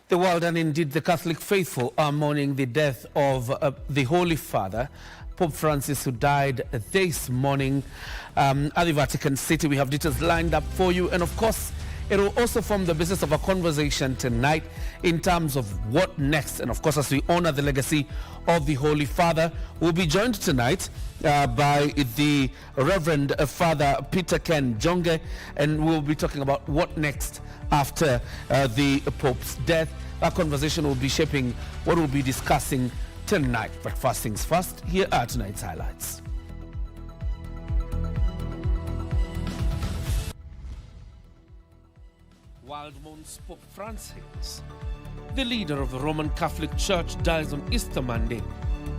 The world and indeed the Catholic faithful are mourning the death of the Holy Father, Pope Francis, who died this morning at the Vatican City. We have details lined up for you, and of course it will also form the basis of a conversation tonight in terms of what next. And of course, as we honor the legacy of the Holy Father, we'll be joined tonight by the Reverend Father Peter Ken Jonge, and we'll be talking about what next after the Pope's death. Our conversation will be shaping what we'll be discussing tonight. But first things first, here are tonight's highlights. Wild mourns Pope Francis. The leader of the Roman Catholic Church dies on Easter Monday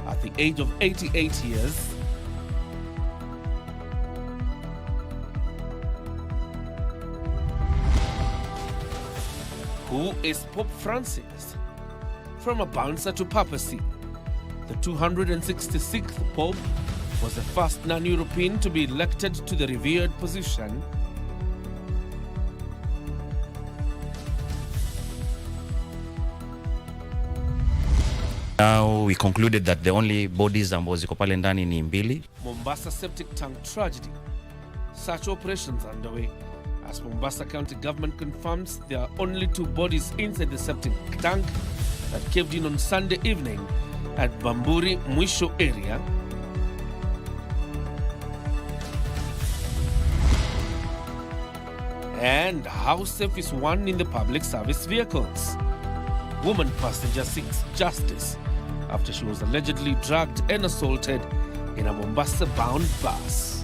at the age of 88 years. Who is Pope Francis? From a bouncer to papacy, the 266th Pope was the first non-European to be elected to the revered position. Now we concluded that the only bodies ambazo ziko pale ndani ni mbili. Mombasa septic tank tragedy. Search operations underway as Mombasa County government confirms there are only 2 bodies inside the septic tank that caved in on Sunday evening at Bamburi Mwisho area. And how safe is one in the public service vehicles? Woman passenger seeks justice after she was allegedly drugged and assaulted in a Mombasa-bound bus.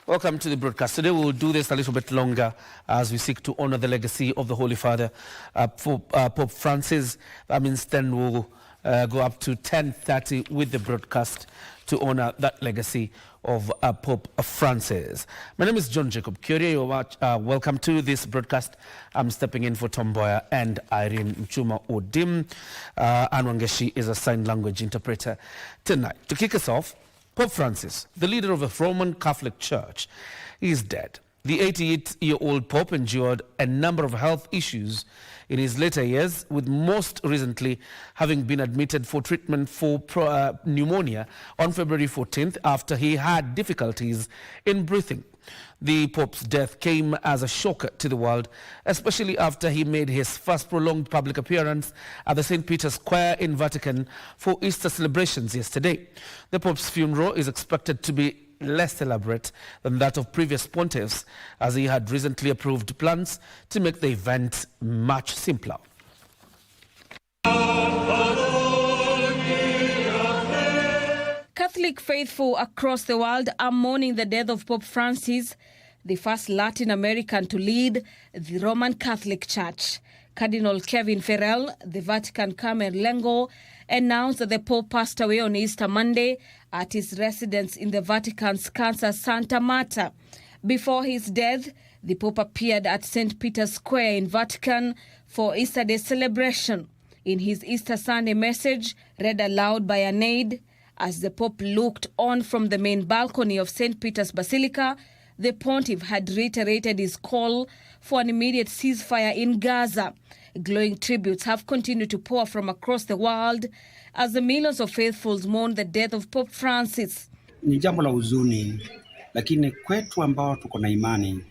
Welcome to the broadcast. Today we'll do this a little bit longer as we seek to honor the legacy of the Holy Father, Pope Francis. That means then we'll go up to 10:30 with the broadcast to honor that legacy of Pope Francis. My name is John Jacob Kioria. You're welcome to this broadcast. I'm stepping in for Tomboya and Irene Mchuma Odim. Anwangeshi is a sign language interpreter tonight. To kick us off, Pope Francis, the leader of the Roman Catholic Church, is dead. The 88-year-old Pope endured a number of health issues in his later years, with most recently having been admitted for treatment for pneumonia on February 14th after he had difficulties in breathing. The Pope's death came as a shocker to the world, especially after he made his first prolonged public appearance at the St. Peter's Square in Vatican for Easter celebrations yesterday. The Pope's funeral is expected to be less elaborate than that of previous pontiffs, as he had recently approved plans to make the event much simpler. Catholic faithful across the world are mourning the death of Pope Francis, the first Latin American to lead the Roman Catholic Church. Cardinal Kevin Farrell, the Vatican Camerlengo, announced that the Pope passed away on Easter Monday at his residence in the Vatican's Casa Santa Marta. Before his death, the Pope appeared at St. Peter's Square in Vatican for Easter Day celebration. In his Easter Sunday message, read aloud by an aide, as the Pope looked on from the main balcony of St. Peter's Basilica, the pontiff had reiterated his call for an immediate ceasefire in Gaza. Glowing tributes have continued to pour from across the world as the millions of faithfuls mourn the death of Pope Francis. Ni jambo la huzuni, lakini kwetu ambao tuko na imani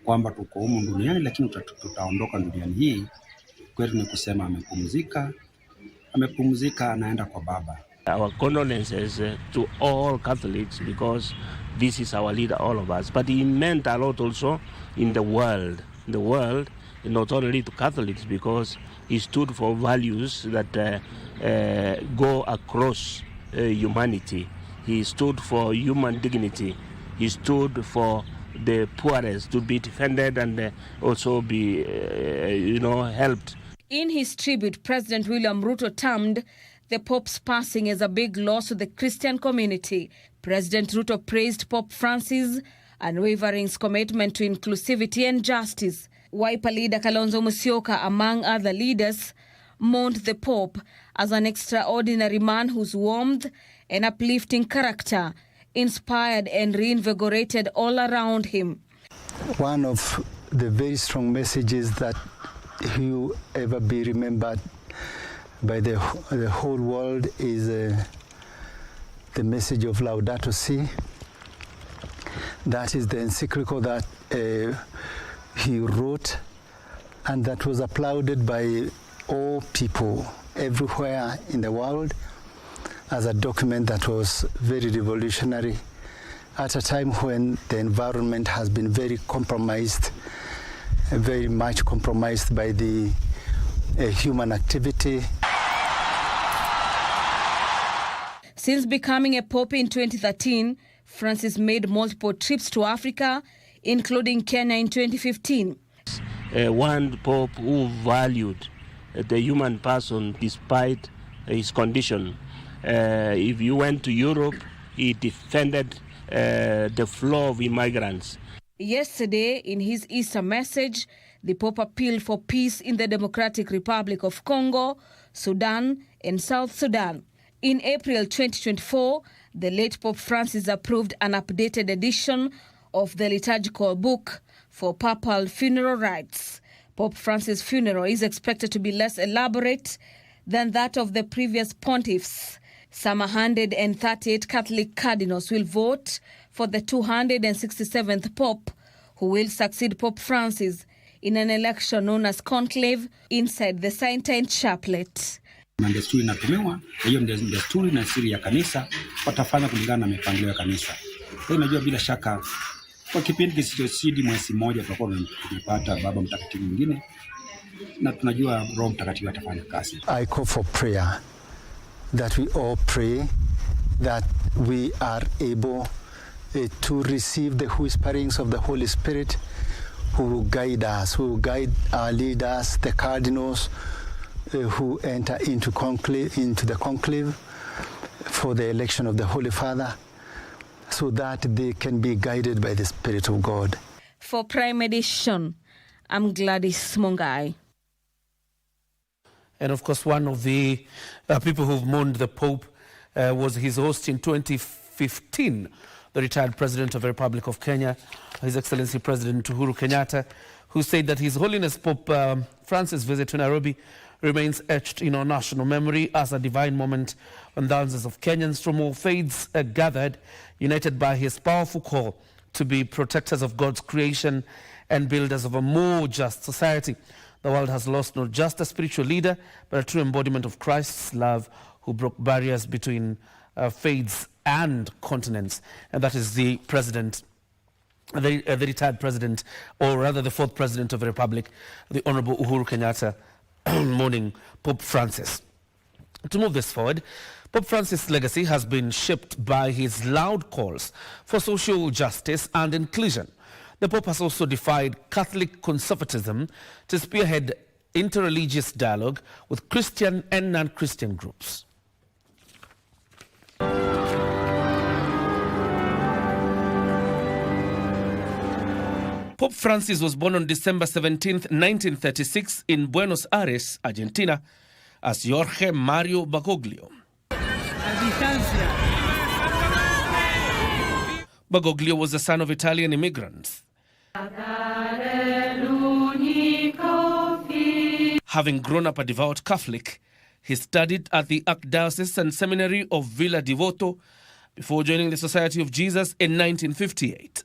kwamba tuko humu duniani lakini tutaondoka duniani hii, kwetu ni kusema amepumzika anaenda kwa Baba. Our condolences to all Catholics, because this is our leader, all of us. But he meant a lot also in the world. Not only to Catholics, because he stood for values that go across humanity. He stood for human dignity. He stood for the poorest to be defended and also be, helped. In his tribute, President William Ruto termed the Pope's passing as a big loss to the Christian community. President Ruto praised Pope Francis' unwavering commitment to inclusivity and justice. Wiper leader Kalonzo Musyoka, among other leaders, mourned the Pope as an extraordinary man whose warmth and uplifting character inspired and reinvigorated all around him. One of the very strong messages that he will ever be remembered by the whole world is the message of Laudato Si. That is the encyclical that he wrote and that was applauded by all people everywhere in the world as a document that was very revolutionary at a time when the environment has been very compromised, very much compromised by the human activity. Since becoming a pope in 2013, Francis made multiple trips to Africa, including Kenya in 2015. One pope who valued the human person despite his condition. If you went to Europe, he defended the flow of immigrants. Yesterday, in his Easter message, the Pope appealed for peace in the Democratic Republic of Congo, Sudan, and South Sudan. In April 2024, the late Pope Francis approved an updated edition of the liturgical book for papal funeral rites. Pope Francis' funeral is expected to be less elaborate than that of the previous pontiffs. Some 138 Catholic cardinals will vote for the 267th Pope, who will succeed Pope Francis in an election known as Conclave inside the Sistine Chaplet. Na desturi inatumiwa, hiyo desturi na siri ya kanisa watafanya kulingana na mipangilio ya kanisa. Kwa hiyo najua bila shaka kwa kipindi kisichozidi mwezi mmoja tutakuwa tumepata Baba Mtakatifu mwingine na tunajua Roho Mtakatifu atafanya kazi. I call for prayer, that we all pray that we are able to receive the whisperings of the Holy Spirit who will guide us, who will guide our leaders, the cardinals, who enter into the conclave for the election of the Holy Father, so that they can be guided by the Spirit of God. For Prime Edition, I'm Gladys Mongai. And of course, one of the people who've mourned the Pope was his host in 2015, the retired President of the Republic of Kenya, His Excellency President Uhuru Kenyatta, who said that His Holiness Pope Francis' visit to Nairobi remains etched in our national memory as a divine moment when thousands of Kenyans from all faiths gathered, united by his powerful call to be protectors of God's creation and builders of a more just society. The world has lost not just a spiritual leader, but a true embodiment of Christ's love, who broke barriers between faiths and continents. And that is the president, the retired president, or rather the fourth president of the Republic, the Honorable Uhuru Kenyatta, mourning Pope Francis. To move this forward, Pope Francis' legacy has been shaped by his loud calls for social justice and inclusion. The Pope has also defied Catholic conservatism to spearhead interreligious dialogue with Christian and non-Christian groups. Pope Francis was born on December 17, 1936 in Buenos Aires, Argentina, as Jorge Mario Bergoglio. Bergoglio was the son of Italian immigrants. Having grown up a devout Catholic, he studied at the Archdiocese and Seminary of Villa Devoto before joining the Society of Jesus in 1958.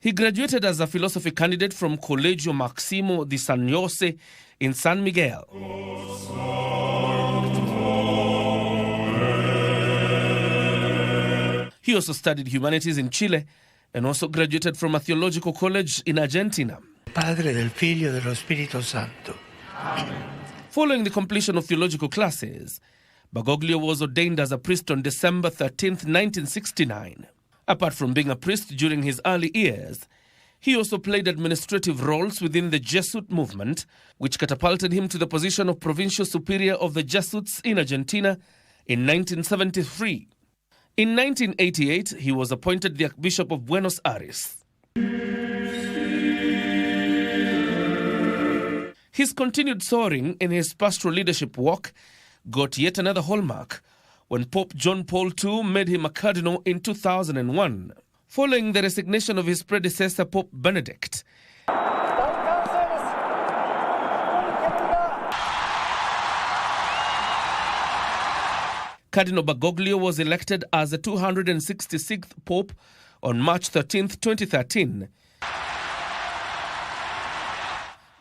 He graduated as a philosophy candidate from Colegio Maximo di San Jose in San Miguel. He also studied humanities in Chile and also graduated from a theological college in Argentina. Padre del Figlio dello Spirito Santo. Following the completion of theological classes, Bergoglio was ordained as a priest on December 13, 1969. Apart from being a priest during his early years, he also played administrative roles within the Jesuit movement, which catapulted him to the position of provincial superior of the Jesuits in Argentina in 1973. In 1988, he was appointed the Archbishop of Buenos Aires. His continued soaring in his pastoral leadership work got yet another hallmark when Pope John Paul II made him a cardinal in 2001, following the resignation of his predecessor Pope Benedict. Cardinal Bergoglio was elected as the 266th Pope on March 13, 2013,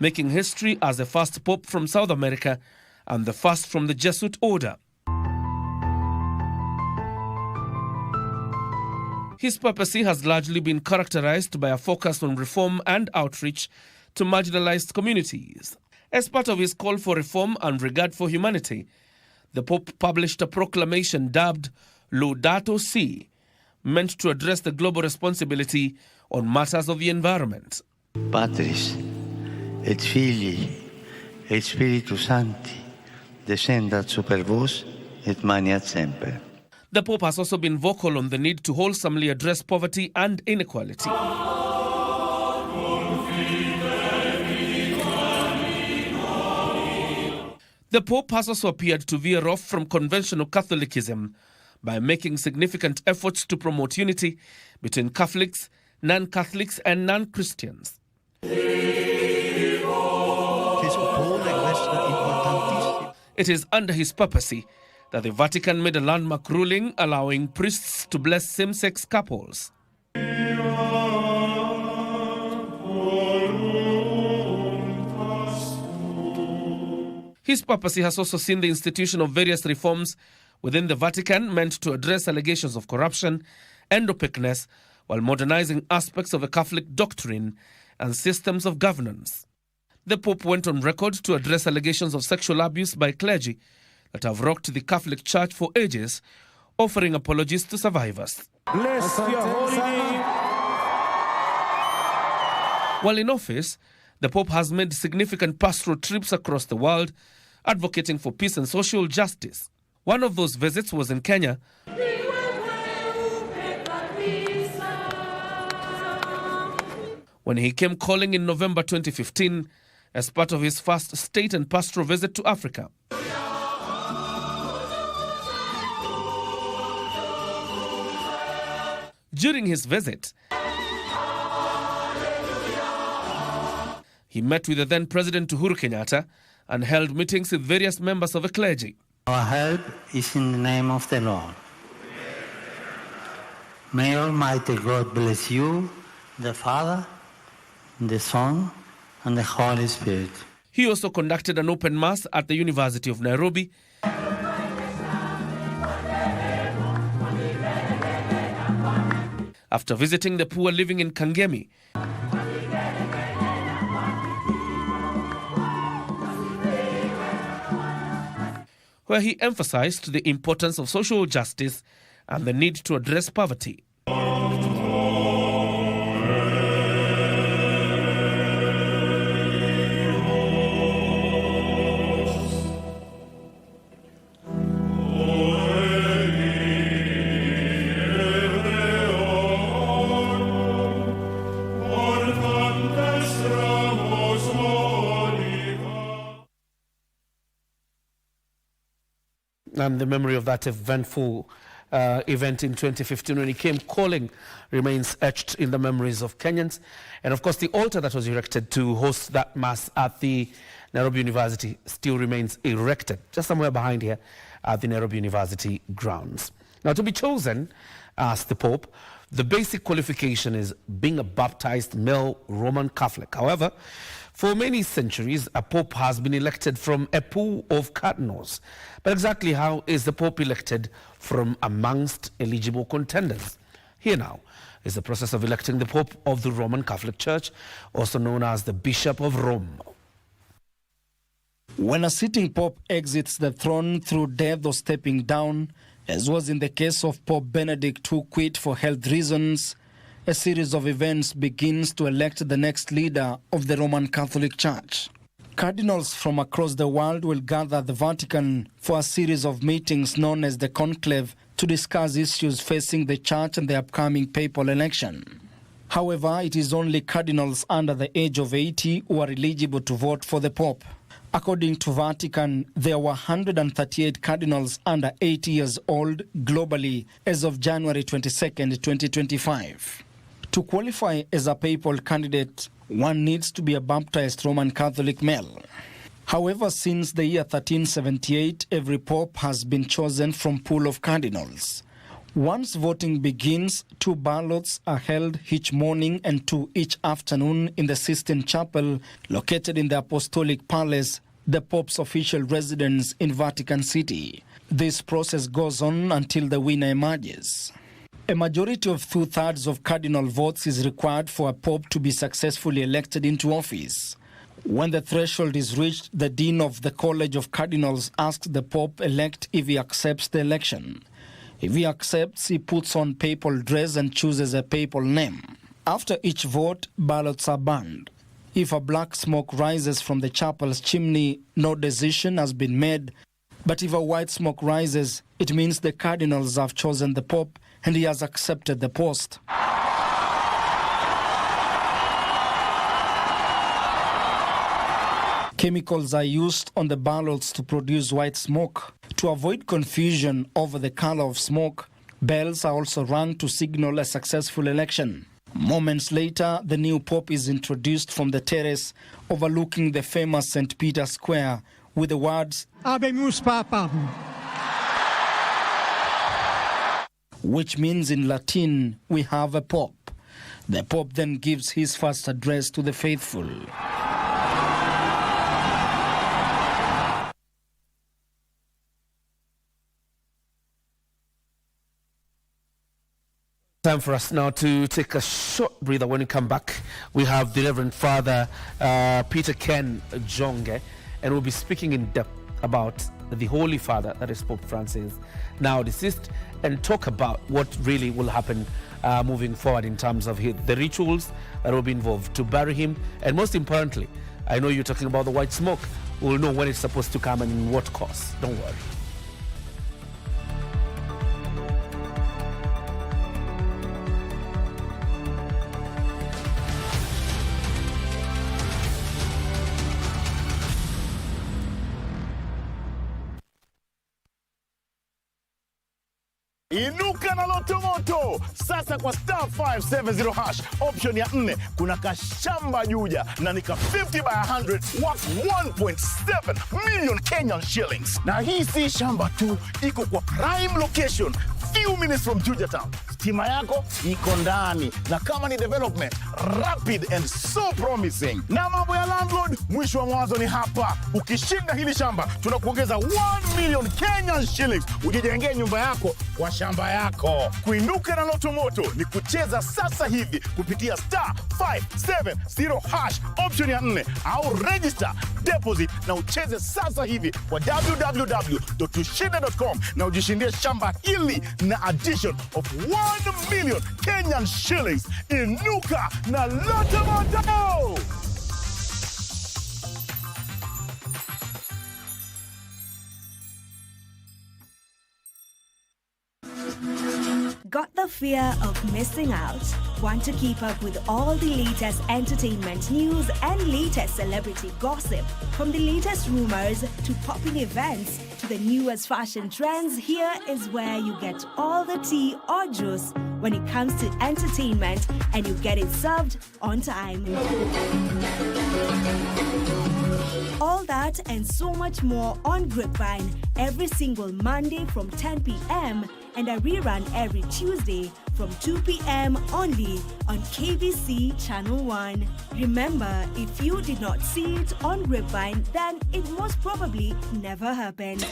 making history as the first Pope from South America and the first from the Jesuit order. His papacy has largely been characterized by a focus on reform and outreach to marginalized communities. As part of his call for reform and regard for humanity, the Pope published a proclamation dubbed Laudato Si', meant to address the global responsibility on matters of the environment. Patris, et Filii, et Spiritus Sancti, descendat super vos, et maniat semper. The Pope has also been vocal on the need to wholesomely address poverty and inequality. The Pope has also appeared to veer off from conventional Catholicism by making significant efforts to promote unity between Catholics, non-Catholics and non-Christians. It is under his papacy that the Vatican made a landmark ruling allowing priests to bless same-sex couples. His papacy has also seen the institution of various reforms within the Vatican meant to address allegations of corruption and opaqueness while modernizing aspects of the Catholic doctrine and systems of governance. The Pope went on record to address allegations of sexual abuse by clergy that have rocked the Catholic Church for ages, offering apologies to survivors. Bless your holy name. While in office, the Pope has made significant pastoral trips across the world, advocating for peace and social justice. One of those visits was in Kenya, when he came calling in November 2015 as part of his first state and pastoral visit to Africa. During his visit, he met with the then President Uhuru Kenyatta and held meetings with various members of the clergy. Our help is in the name of the Lord. May Almighty God bless you, the Father, the Son, and the Holy Spirit. He also conducted an open mass at the University of Nairobi, after visiting the poor living in Kangemi, where he emphasized the importance of social justice and the need to address poverty. And the memory of that eventful event in 2015 when he came calling remains etched in the memories of Kenyans. And of course, the altar that was erected to host that mass at the Nairobi University still remains erected, just somewhere behind here at the Nairobi University grounds. Now, to be chosen as the Pope, the basic qualification is being a baptized male Roman Catholic. However, for many centuries, a Pope has been elected from a pool of cardinals. But exactly how is the Pope elected from amongst eligible contenders? Here now is the process of electing the Pope of the Roman Catholic Church, also known as the Bishop of Rome. When a sitting Pope exits the throne through death or stepping down, as was in the case of Pope Benedict, who quit for health reasons, a series of events begins to elect the next leader of the Roman Catholic Church. Cardinals from across the world will gather at the Vatican for a series of meetings known as the Conclave to discuss issues facing the church and the upcoming papal election. However, it is only cardinals under the age of 80 who are eligible to vote for the Pope. According to Vatican, there were 138 cardinals under 80 years old globally as of January 22, 2025. To qualify as a papal candidate, one needs to be a baptized Roman Catholic male. However, since the year 1378, every pope has been chosen from pool of cardinals. Once voting begins, 2 ballots are held each morning and 2 each afternoon in the Sistine Chapel, located in the Apostolic Palace, the Pope's official residence in Vatican City. This process goes on until the winner emerges. A majority of 2/3 of cardinal votes is required for a pope to be successfully elected into office. When the threshold is reached, the dean of the College of Cardinals asks the pope-elect if he accepts the election. If he accepts, he puts on papal dress and chooses a papal name. After each vote, ballots are burned. If a black smoke rises from the chapel's chimney, no decision has been made. But if a white smoke rises, it means the cardinals have chosen the pope and he has accepted the post. Chemicals are used on the ballots to produce white smoke. To avoid confusion over the color of smoke, bells are also rung to signal a successful election. Moments later, the new pope is introduced from the terrace overlooking the famous St. Peter's Square with the words, Habemus Papam, which means in Latin, we have a pope. The pope then gives his first address to the faithful. Time for us now to take a short breather. When we come back, we have the Reverend Father Peter Ken Jonge, and we'll be speaking in depth about the Holy Father, that is Pope Francis, now deceased, and talk about what really will happen moving forward in terms of the rituals that will be involved to bury him. And most importantly, I know you're talking about the white smoke. We'll know when it's supposed to come and in what course. Don't worry. Inuka na loto moto sasa kwa star 570 hash option ya 4 kuna kashamba juja na nika 50 by 100 worth 1.7 million Kenyan shillings. Na hii si shamba tu, iko kwa prime location few minutes from Juja town. Stima yako iko ndani, na kama ni development rapid and so promising. Na mambo ya landlord, mwisho wa mwanzo ni hapa. Ukishinda hili shamba tunakuongeza 1 million Kenyan shillings ujijengee nyumba yako kwa shamba yako. Kuinuka na loto moto ni kucheza sasa hivi kupitia star 570 hash option ya 4 au register deposit na ucheze sasa hivi kwa www.tushinde.com na ujishindie shamba hili na addition of 1 million Kenyan shillings. Inuka na loto moto! Got the fear of missing out? Want to keep up with all the latest entertainment news and latest celebrity gossip? From the latest rumors to popping events to the newest fashion trends, here is where you get all the tea or juice when it comes to entertainment, and you get it served on time. All that and so much more on Grapevine every single Monday from 10 p.m. and a rerun every Tuesday from 2 p.m. only on KBC Channel 1. Remember, if you did not see it on Grapevine, then it most probably never happened.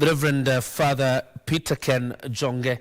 The Reverend Father Peter Ken Jonge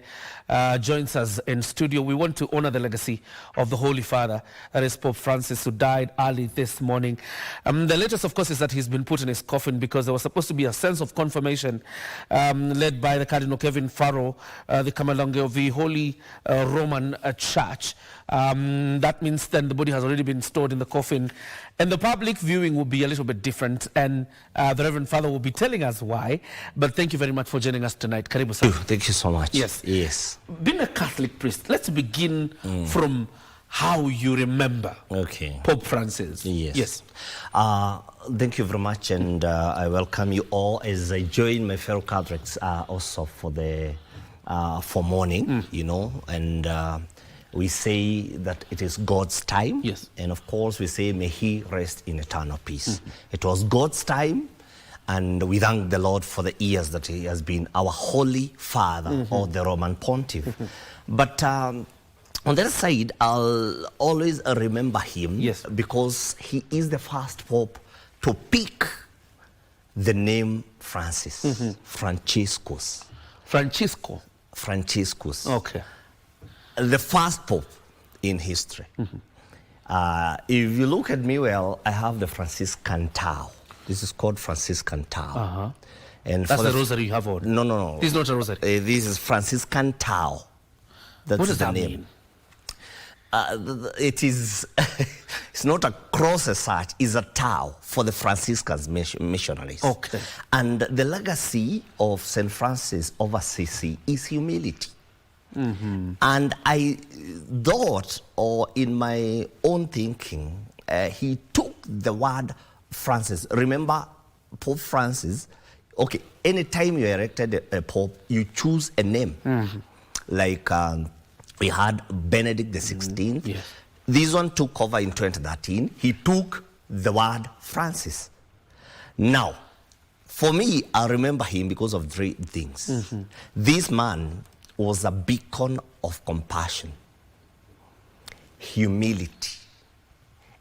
joins us in studio. We want to honor the legacy of the Holy Father, that is Pope Francis, who died early this morning. The latest, of course, is that he's been put in his coffin because there was supposed to be a sense of confirmation led by the Cardinal Kevin Farrell, the Kamalonge of the Holy Roman Church. That means then the body has already been stored in the coffin, and the public viewing will be a little bit different, and the Reverend Father will be telling us why. But thank you very much for joining us tonight. Karibu sana. Thank you so much. Yes. Being a Catholic priest, let's begin from how you remember Pope Francis. Yes. Thank you very much, and I welcome you all as I join my fellow Catholics also for the for mourning, you know, and we say that it is God's time. Yes. And of course we say, may he rest in eternal peace. It was God's time, and we thank the Lord for the years that he has been our Holy Father, or the Roman Pontiff. But on the other side, I'll always remember him because he is the first Pope to pick the name Francis, Franciscus. Franciscus. Okay. The first Pope in history. If you look at me well, I have the Franciscan tau. This is called Franciscan tau. And that's the rosary you have on? No. This is not a rosary. This is Franciscan tau. That's what does the that name. mean? It is, it's not a cross as such, it's a tau for the Franciscans missionaries. Okay. And the legacy of St. Francis of Assisi is humility. And I thought, or in my own thinking, he took the word Francis. Remember, Pope Francis, okay, anytime you elected a Pope, you choose a name. Like we had Benedict the 16th. Yes. This one took over in 2013. He took the word Francis. Now, for me, I remember him because of three things. This man was a beacon of compassion, humility,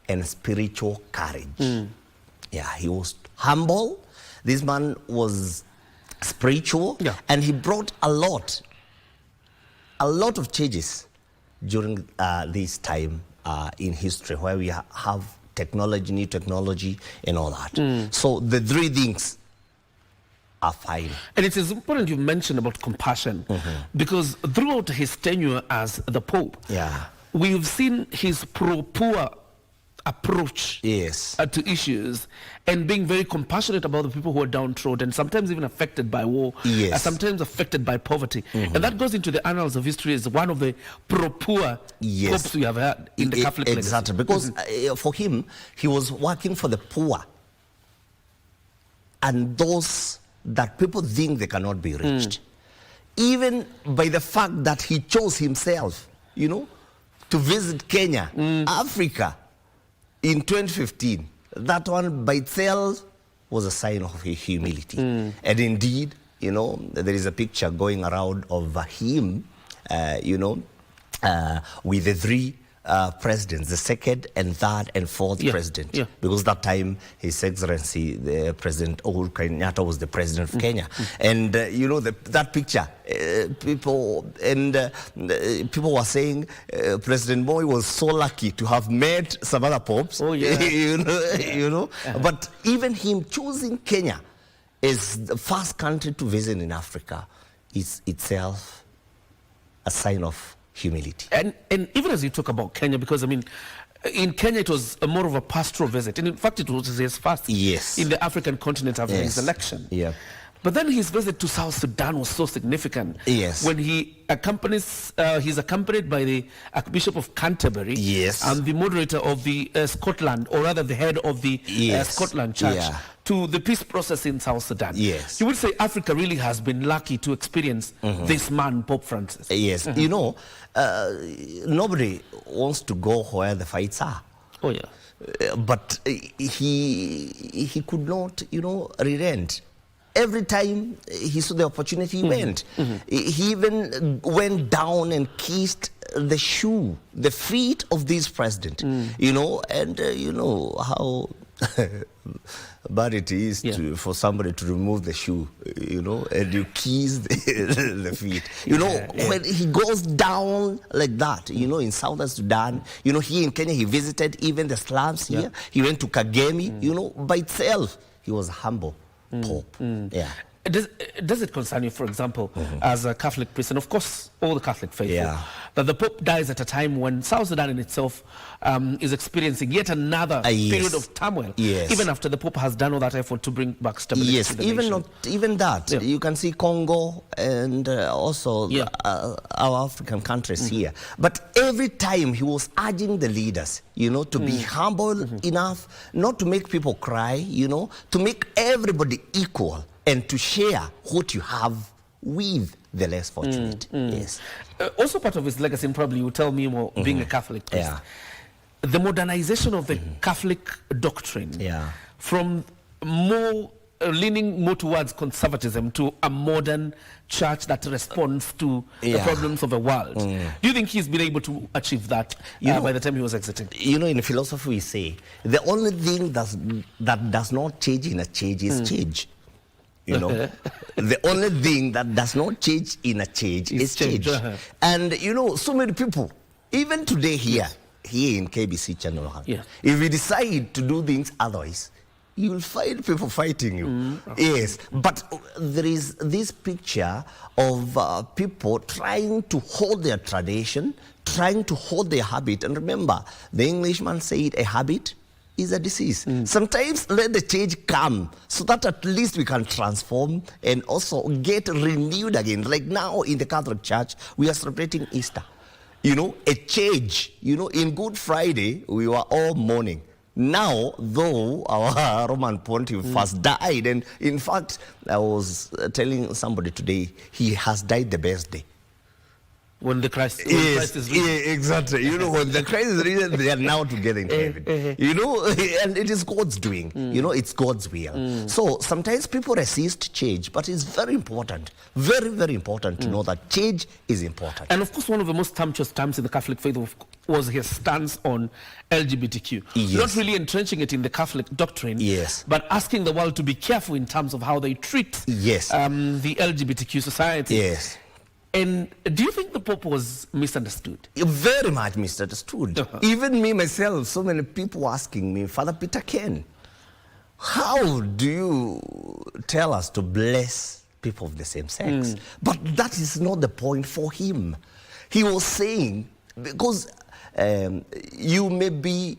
and spiritual courage. Yeah, he was humble. This man was spiritual, and he brought a lot of changes during this time in history, where we have technology, new technology, and all that. So the three things are fine. And it is important you mentioned about compassion, because throughout his tenure as the Pope, we've seen his pro-poor approach to issues, and being very compassionate about the people who are downtrodden, sometimes even affected by war, sometimes affected by poverty. And that goes into the annals of history as one of the pro-poor popes we have had in the Catholic legacy. Exactly, because for him, he was working for the poor and those that people think they cannot be reached. Even by the fact that he chose himself, you know, to visit Kenya, Africa, in 2015. That one by itself was a sign of humility. And indeed, you know, there is a picture going around of him, you know, with the three presidents, the second and third and fourth president. Because that time, His Excellency, the President Uhuru Kenyatta was the president of Kenya. And, you know, that picture, people were saying President Moi was so lucky to have met some other popes. you know. But even him choosing Kenya as the first country to visit in Africa is itself a sign of humility. And even as you talk about Kenya, because I mean, in Kenya it was more of a pastoral visit, and in fact it was his first in the African continent after his election. But then his visit to South Sudan was so significant. When he he's accompanied by the Archbishop of Canterbury and the moderator of the Scotland, or rather the head of the Scotland Church, to the peace process in South Sudan. You would say Africa really has been lucky to experience this man, Pope Francis. You know, nobody wants to go where the fights are. But he could not, you know, relent. Every time he saw the opportunity, he went. He even went down and kissed the feet of this president, you know, and you know how but it is for somebody to remove the shoe, and you kiss the feet. When he goes down like that, in Southern Sudan, here in Kenya, he visited even the slums here. He went to Kagemi, by itself, he was humble Pope. Yeah. Does it concern you, for example, as a Catholic priest, and of course all the Catholic faithful, that the Pope dies at a time when South Sudan in itself is experiencing yet another period of turmoil, even after the Pope has done all that effort to bring back stability to the nation? Even that. You can see Congo and also our African countries here. But every time he was urging the leaders, to be humble enough, not to make people cry, to make everybody equal, and to share what you have with the less fortunate. Yes. Also part of his legacy, and probably you tell me more, being a Catholic priest, the modernization of the Catholic doctrine from more leaning more towards conservatism to a modern church that responds to the problems of the world. Do you think he's been able to achieve that by the time he was exiting? In philosophy we say, the only thing that does not change in a change is change. The only thing that does not change in a change is change. And so many people, even today here in KBC channel, if we decide to do things otherwise, you will find people fighting you. Yes, but there is this picture of people trying to hold their tradition, trying to hold their habit. And remember, the Englishman said a habit is a disease. Sometimes let the change come so that at least we can transform and also get renewed again. Like now in the Catholic Church, we are celebrating Easter. A change. In Good Friday, we were all mourning. Now, though our Roman pontiff has died, and in fact, I was telling somebody today, he has died the best day. When Christ is risen. Exactly. When the Christ is risen, they are now together in heaven. And it is God's doing. It's God's will. So sometimes people resist change, but it's very important, very, very important to know that change is important. And of course, one of the most tempestuous times in the Catholic faith was his stance on LGBTQ. Not really entrenching it in the Catholic doctrine, but asking the world to be careful in terms of how they treat the LGBTQ society. Yes. And do you think the Pope was misunderstood? Very much misunderstood. Even me, myself, so many people asking me, Father Peter Ken, how do you tell us to bless people of the same sex? But that is not the point for him. He was saying, because you may be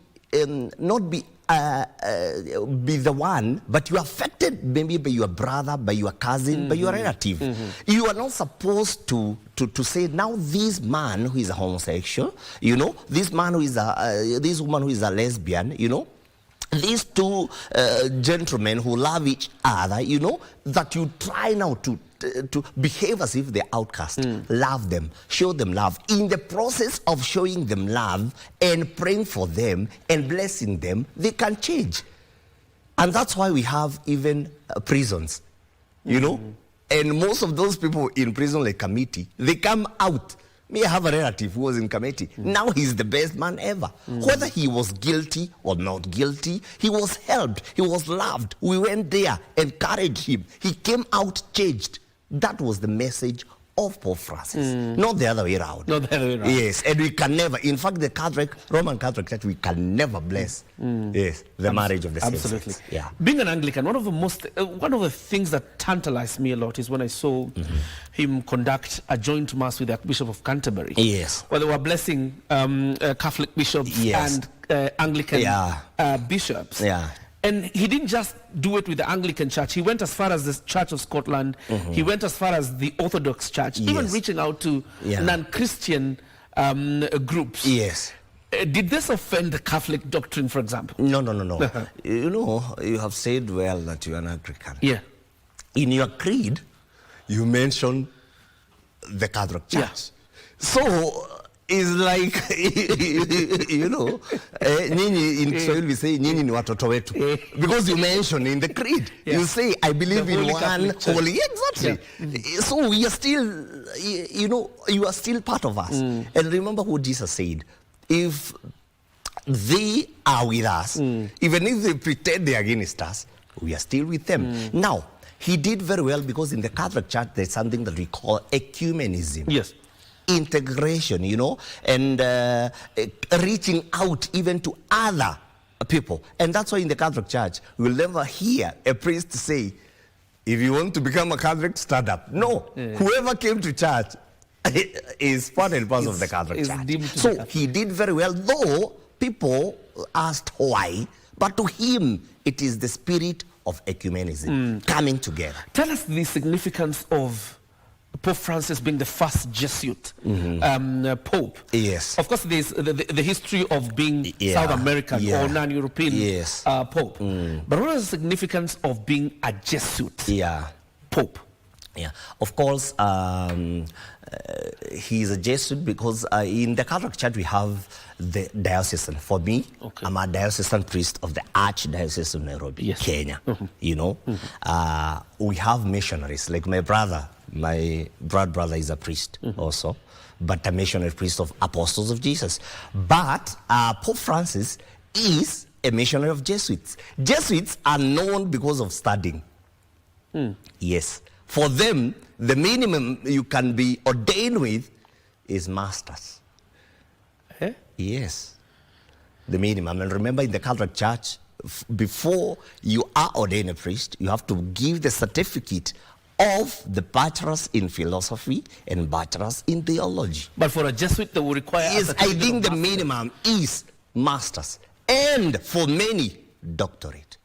not be the one, but you are affected maybe by your brother, by your cousin, by your relative. You are not supposed to say, now this man who is a homosexual, this man who is this woman who is a lesbian, these two gentlemen who love each other, that you try now to behave as if they're outcast. Love them, show them love. In the process of showing them love and praying for them and blessing them, they can change. And that's why we have even prisons, And most of those people in prison like Kamiti, they come out. Me, I have a relative who was in Kamiti. Now he's the best man ever. Whether he was guilty or not guilty, he was helped, he was loved. We went there, encouraged him. He came out changed. That was the message of Pope Francis, not the other way around. Not the other way around. Yes, and we can never, in fact, the Roman Catholic Church, we can never bless the marriage of the same sex. Yeah. Being an Anglican, one of the things that tantalized me a lot is when I saw him conduct a joint mass with the Archbishop of Canterbury. Yes. Where they were blessing Catholic bishops and Anglican bishops. Yeah. And he didn't just do it with the Anglican Church. He went as far as the Church of Scotland. He went as far as the Orthodox Church, even reaching out to non-Christian groups. Yes. Did this offend the Catholic doctrine, for example? No. You have said well that you are an Anglican. Yeah. In your creed, you mention the Catholic Church. Yeah. So it's like, nyinyi in Kiswahili we say, nyinyi ni watoto wetu. Because you mention in the creed, you say, I believe in one holy. Exactly. Yeah. So we are still, you are still part of us. And remember what Jesus said. If they are with us. Even if they pretend they're against us, we are still with them. Now, he did very well because in the Catholic Church, there's something that we call ecumenism. Yes. Integration, and reaching out even to other people. And that's why in the Catholic Church, we'll never hear a priest say, if you want to become a Catholic, stand up. No. Whoever came to church is part and parcel of the Catholic Church. So he did very well, though people asked why, but to him, it is the spirit of ecumenism coming together. Tell us the significance of Pope Francis being the first Jesuit Pope. Yes. Of course, there's the history of being South American or non-European Pope. But what is the significance of being a Jesuit Pope? Yeah, of course, he's a Jesuit because in the Catholic Church we have the diocesan. For me, I'm a diocesan priest of the Archdiocese of Nairobi, Kenya. We have missionaries, like my brother is a priest also, but a missionary priest of Apostles of Jesus. But Pope Francis is a missionary of Jesuits. Jesuits are known because of studying. Yes. For them, the minimum you can be ordained with is masters. Yes. The minimum. And remember, in the Catholic Church, before you are ordained a priest, you have to give the certificate of the bachelor's in philosophy and bachelor's in theology. But for a Jesuit, they will require I think the minimum is masters. And for many, doctorate.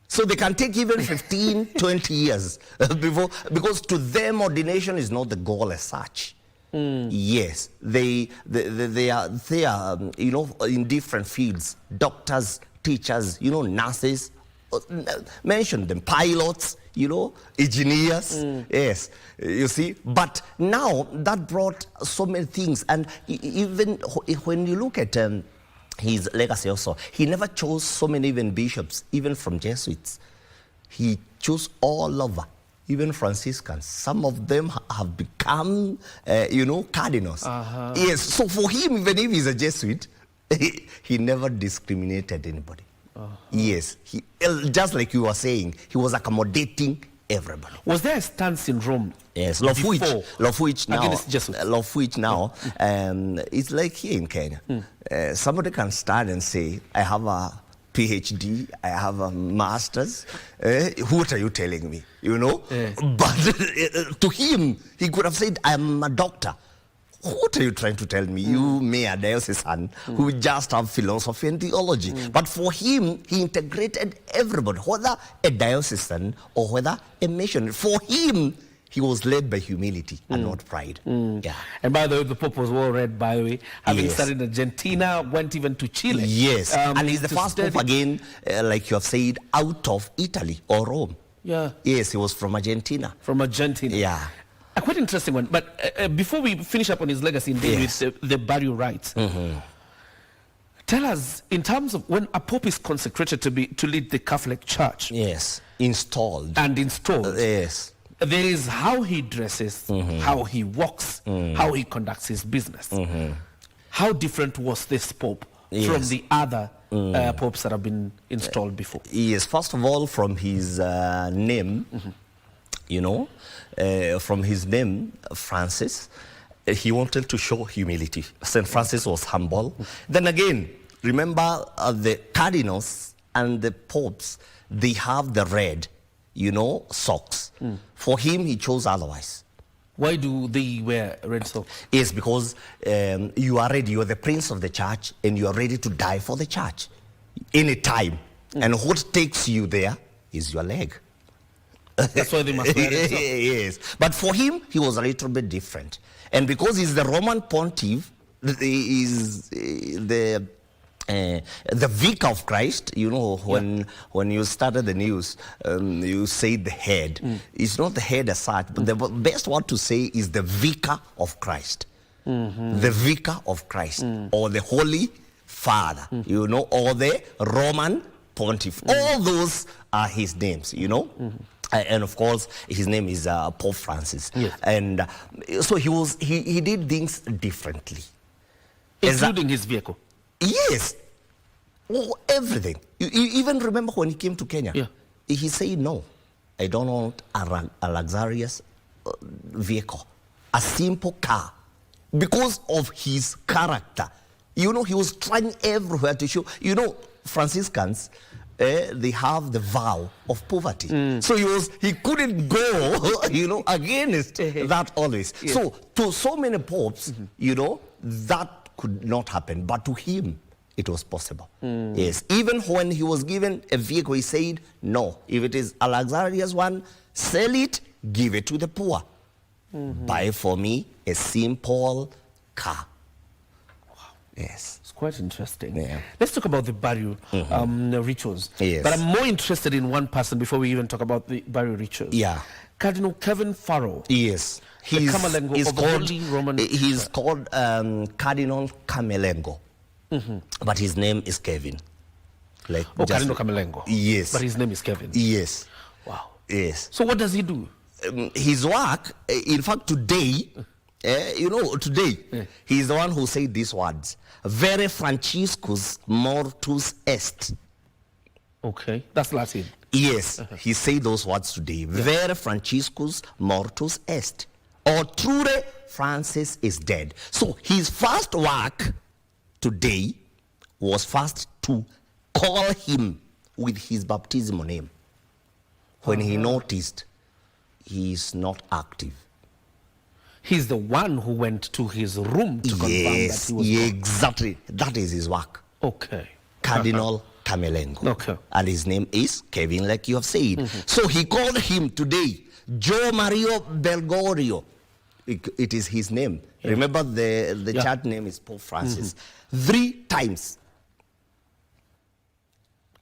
So they can take even 15, 20 years before, because to them ordination is not the goal as such. Yes, they are in different fields, doctors, teachers, nurses, mention them, pilots, engineers. Yes, you see. But now that brought so many things, and even when you look at his legacy also, he never chose so many even bishops, even from Jesuits. He chose all over, even Franciscans. Some of them have become, cardinals. Yes, so for him, even if he's a Jesuit, he never discriminated anybody. Yes, just like you were saying, he was accommodating everybody. Was there a stance in Rome? Yes, Love which now, it's like here in Kenya. Somebody can stand and say, I have a PhD, I have a master's. What are you telling me? But to him, he could have said, I'm a doctor. What are you trying to tell me? You may a diocesan who just have philosophy and theology. But for him, he integrated everybody, whether a diocesan or whether a missionary. For him, he was led by humility and not pride. Yeah. And by the way, the Pope was well read, by the way, having studied in Argentina, went even to Chile. Yes, and he's the first Pope again, like you have said, out of Italy or Rome. Yeah. Yes, he was from Argentina. From Argentina. Yeah. A quite interesting one. But before we finish up on his legacy in with the burial rites, tell us, in terms of when a Pope is consecrated to lead the Catholic Church. Yes, installed. Yes. There is how he dresses, how he walks, how he conducts his business. How different was this Pope from the other popes that have been installed before? Yes, first of all, from his name, from his name, Francis, he wanted to show humility. St. Francis was humble. Then again, remember the cardinals and the popes, they have the red, socks. For him, he chose otherwise. Why do they wear red socks? Yes, because you are ready. You are the prince of the church, and you are ready to die for the church any time. And what takes you there is your leg. That's why they must wear red socks. Yes, but for him, he was a little bit different. And because he's the Roman pontiff, is the vicar of Christ, when you started the news, you say the head. It's not the head as such, but the best word to say is the vicar of Christ. The vicar of Christ, or the Holy Father, or the Roman pontiff. All those are his names, And of course, his name is Pope Francis. Yes. And so he did things differently. Including his vehicle? Yes. Oh, everything. You even remember when he came to Kenya? Yeah. He said, no, I don't want a luxurious vehicle, a simple car, because of his character. You know, he was trying everywhere to show, you know, Franciscans, they have the vow of poverty. So he couldn't go, you know, against that always. Yes. So to so many popes, you know, that could not happen. But to him, it was possible. Yes. Even when he was given a vehicle, he said, no, if it is a luxurious one, sell it, give it to the poor. Buy for me a simple car. Yes. It's quite interesting. Yeah. Let's talk about the burial rituals. Yes. But I'm more interested in one person before we even talk about the burial rituals. Yeah. Cardinal Kevin Farrell. Yes. He's Camerlengo of the Holy Roman He's called Cardinal Camerlengo. But his name is Kevin. Like Cardinal Camerlengo. Yes. But his name is Kevin. Yes. Wow. Yes. So what does he do? His work, in fact, today, you know, today, he's the one who said these words. Vere Franciscus mortus est. Okay, that's Latin. Yes, he said those words today. Vere Franciscus mortus est. Or truly, Francis is dead. So his first work today was first to call him with his baptismal name. When he noticed he is not active. He's the one who went to his room to confirm that he was exactly. That is his work. Okay. Cardinal Camerlengo. Okay. And his name is Kevin, like you have said. So he called him today, Joe Mario Belgorio. It is his name. Remember the church name is Pope Francis. 3 times.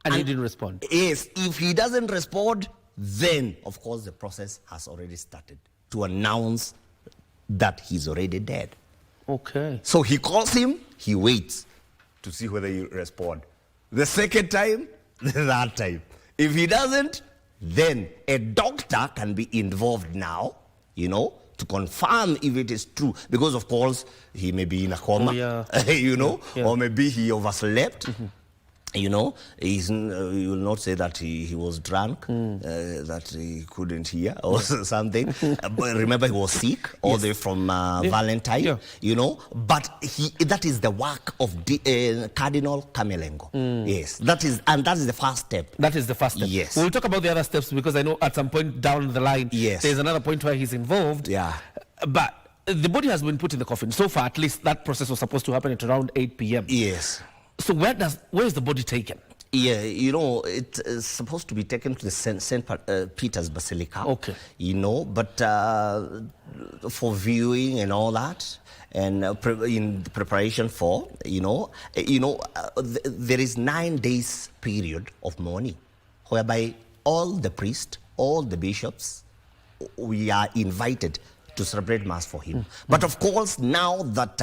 And he didn't respond. Yes, if he doesn't respond, then, of course, the process has already started to announce that he's already dead. Okay. So he calls him, he waits to see whether he responds. The second time, the third time. If he doesn't, then a doctor can be involved now, you know, to confirm if it is true. Because, of course, he may be in a coma, you know, or maybe he overslept. You know, you will not say that he was drunk, that he couldn't hear or something. But remember, he was sick all the way from Valentine, you know. But that is the work of Cardinal Camerlengo. Yes, that is the first step. That is the first step. Yes. We'll talk about the other steps because I know at some point down the line, there's another point where he's involved. Yeah. But the body has been put in the coffin. So far, at least that process was supposed to happen at around 8 p.m. Yes. So where is the body taken? Yeah, you know, it is supposed to be taken to the St. Peter's Basilica. Okay. You know, but for viewing and all that, and in preparation for, there is 9 days period of mourning, whereby all the priests, all the bishops, we are invited to celebrate Mass for him. But of course, now that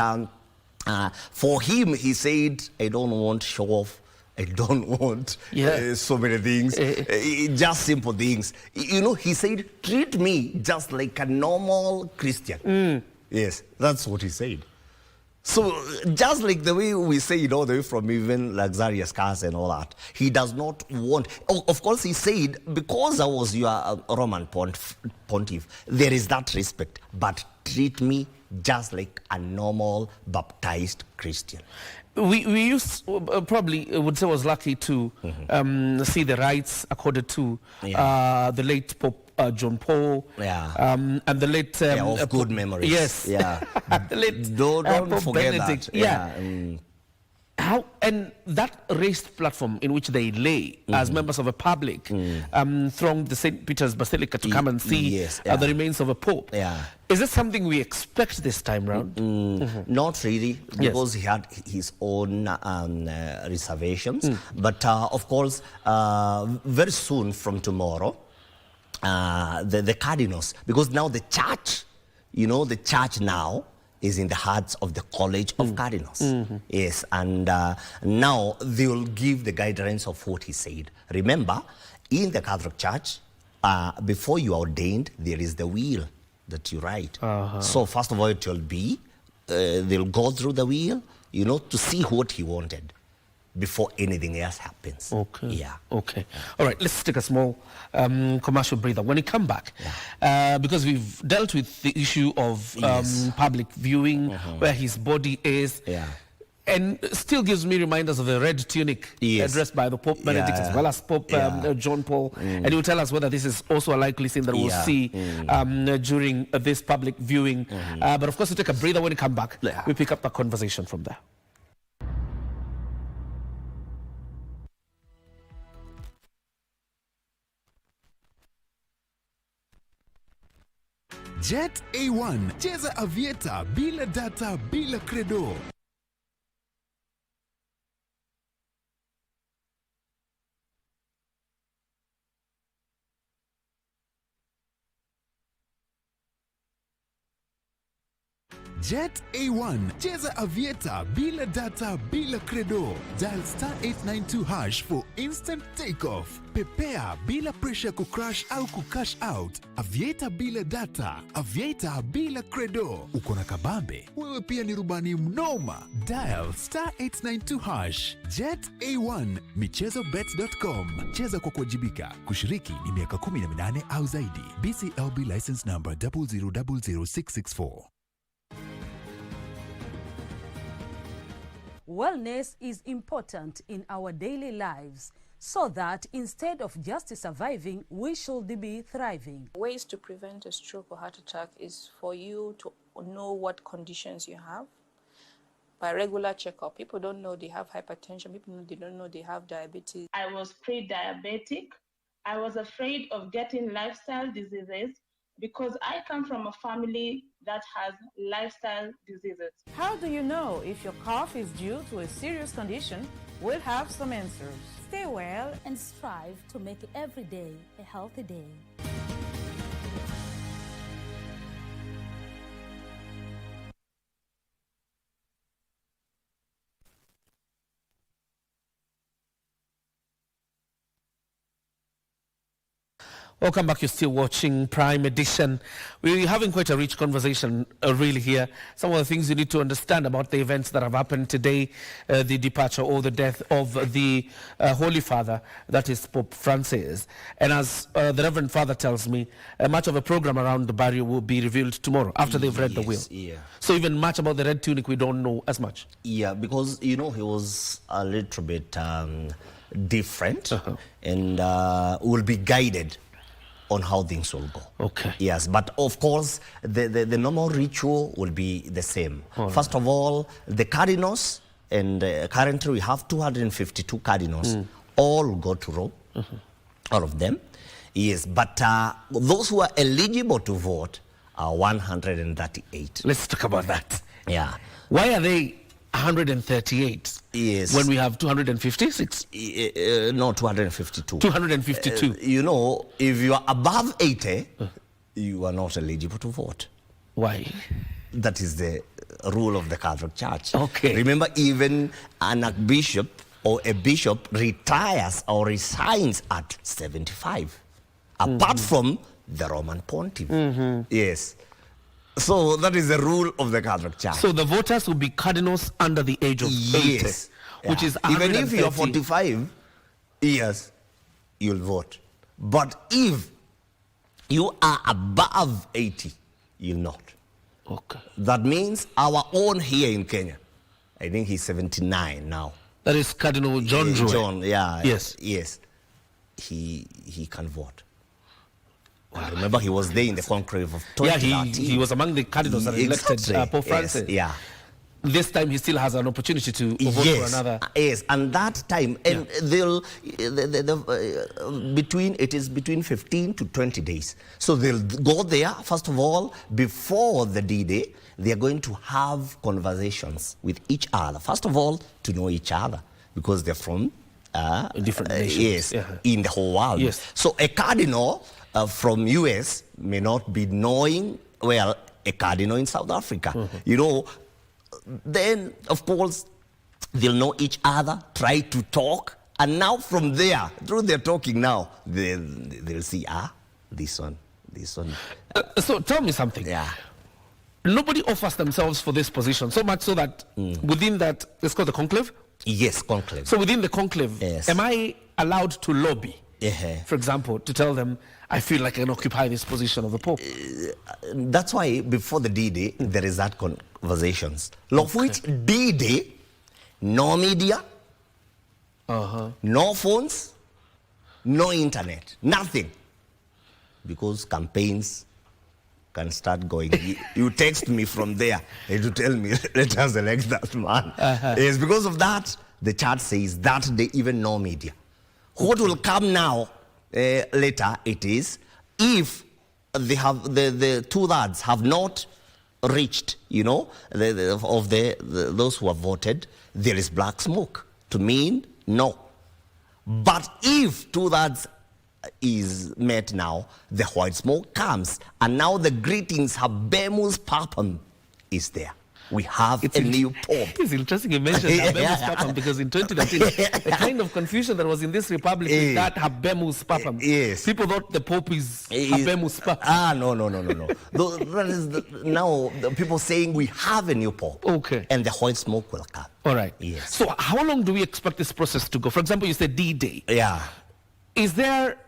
for him, he said, I don't want show off. I don't want so many things, just simple things. You know, he said, treat me just like a normal Christian. Yes, that's what he said. So just like the way we say it all the way from even luxurious cars and all that, he does not want. Of course, he said, because I was your Roman pontiff, there is that respect, but treat me just like a normal baptized Christian. We used probably would say was lucky to see the rites accorded to the late Pope John Paul and the late of good memories. Yes, the late don't forget Benedict. that. How and that raised platform in which they lay as members of a public thronged the St. Peter's Basilica to come and see the remains of a pope. Is this something we expect this time round? Not really, because he had his own reservations. But of course, very soon from tomorrow, the cardinals, because now the church, the church now is in the hearts of the College of Cardinals. Yes, and now they will give the guidelines of what he said. Remember, in the Catholic Church, before you are ordained, there is the will that you write. So first of all, it will be, they'll go through the will, you know, to see what he wanted before anything else happens. Okay. Yeah. Okay. All right, let's take a small commercial breather. When we come back, because we've dealt with the issue of public viewing, where his body is. Yeah. And still gives me reminders of the red tunic addressed by the Pope Benedict as well as Pope John Paul. And he will tell us whether this is also a likely thing that we'll see during this public viewing. But of course, we take a breather. When we come back, we pick up the conversation from there. Jet A1, cheza avieta bila data, bila credo. Jet A1, cheza avieta bila data, bila credo. Dial *892# for instant takeoff. Pepea bila pressure kucrash au kucash out. Avieta bila data, avieta bila credo. Uko na kabambe, wewe pia ni rubani mnoma. Dial *892#. Jet A1, michezobet.com. Cheza kwa kuwajibika. Kushiriki ni miaka 18 au zaidi. BCLB license number 0000664. Wellness is important in our daily lives, so that instead of just surviving, we should be thriving. Ways to prevent a stroke or heart attack is for you to know what conditions you have by regular checkup. People don't know they have hypertension. People don't know they have diabetes. I was pre-diabetic. I was afraid of getting lifestyle diseases because I come from a family that has lifestyle diseases. How do you know if your cough is due to a serious condition? We'll have some answers. Stay well and strive to make every day a healthy day. Welcome back. You're still watching Prime Edition. We're having quite a rich conversation really here. Some of the things you need to understand about the events that have happened today, the departure or the death of the Holy Father, that is Pope Francis. And as the Reverend Father tells me, much of a program around the burial will be revealed tomorrow after they've read the will. Yeah. So even much about the red tunic, we don't know as much. Yeah, because, you know, he was a little bit different and will be guided on how things will go. Okay. Yes, but of course, the normal ritual will be the same. First of all, the cardinals, and currently we have 252 cardinals, all go to Rome, all of them. Yes, but those who are eligible to vote are 138. Let's talk about that. Yeah. Why are they 138? Yes. When we have 256? No, 252. 252. You know, if you are above 80, you are not eligible to vote. Why? That is the rule of the Catholic Church. Okay. Remember, even an archbishop or a bishop retires or resigns at 75, apart from the Roman pontiff. Yes. So that is the rule of the Catholic Church. So the voters will be cardinals under the age of 80, which is even if you are 45 years, you'll vote. But if you are above 80, you'll not. Okay. That means our own here in Kenya, I think he's 79 now. That is Cardinal John Joy. John, yeah. Yes. Yes. He can vote. I remember he was there in the conclave of 2013. Yeah, he was among the cardinals that elected Pope Francis. Yes, yeah. This time he still has an opportunity to vote for another. Yes, and that time, and they'll between 15 to 20 days. So they'll go there, first of all, before the D-Day, they are going to have conversations with each other. First of all, to know each other, because they're from different nations. Yes, in the whole world. Yes. So a cardinal from US may not be knowing, well, a cardinal in South Africa. You know, then, of course, they'll know each other, try to talk, and now from there, through their talking now, they'll see, this one. So tell me something. Yeah. nobody offers themselves for this position, so much so that within that, it's called the conclave? Yes, conclave. So within the conclave, am I allowed to lobby, for example, to tell them, I feel like I can occupy this position of the Pope? That's why before the D-Day, there is that conversations. Of which D-Day, no media, no phones, no internet, nothing. Because campaigns can start going. You text me from there and you tell me, let us elect that man. It's because of that, the chart says that day even no media. What will come now, later, it is, if they have the 2/3 have not reached, those who have voted, there is black smoke to mean no. But if 2/3 is met now, the white smoke comes, and now the greetings habemus papam is there. We have a new pope. It's interesting you mentioned habemus papam, because in 2019, the kind of confusion that was in this republic with that habemus papam. Yes. People thought the pope is habemus papam. No. That is now the people saying we have a new pope. Okay. And the white smoke will come. All right. Yes. So how long do we expect this process to go? For example, you said D-Day. Yeah. Is there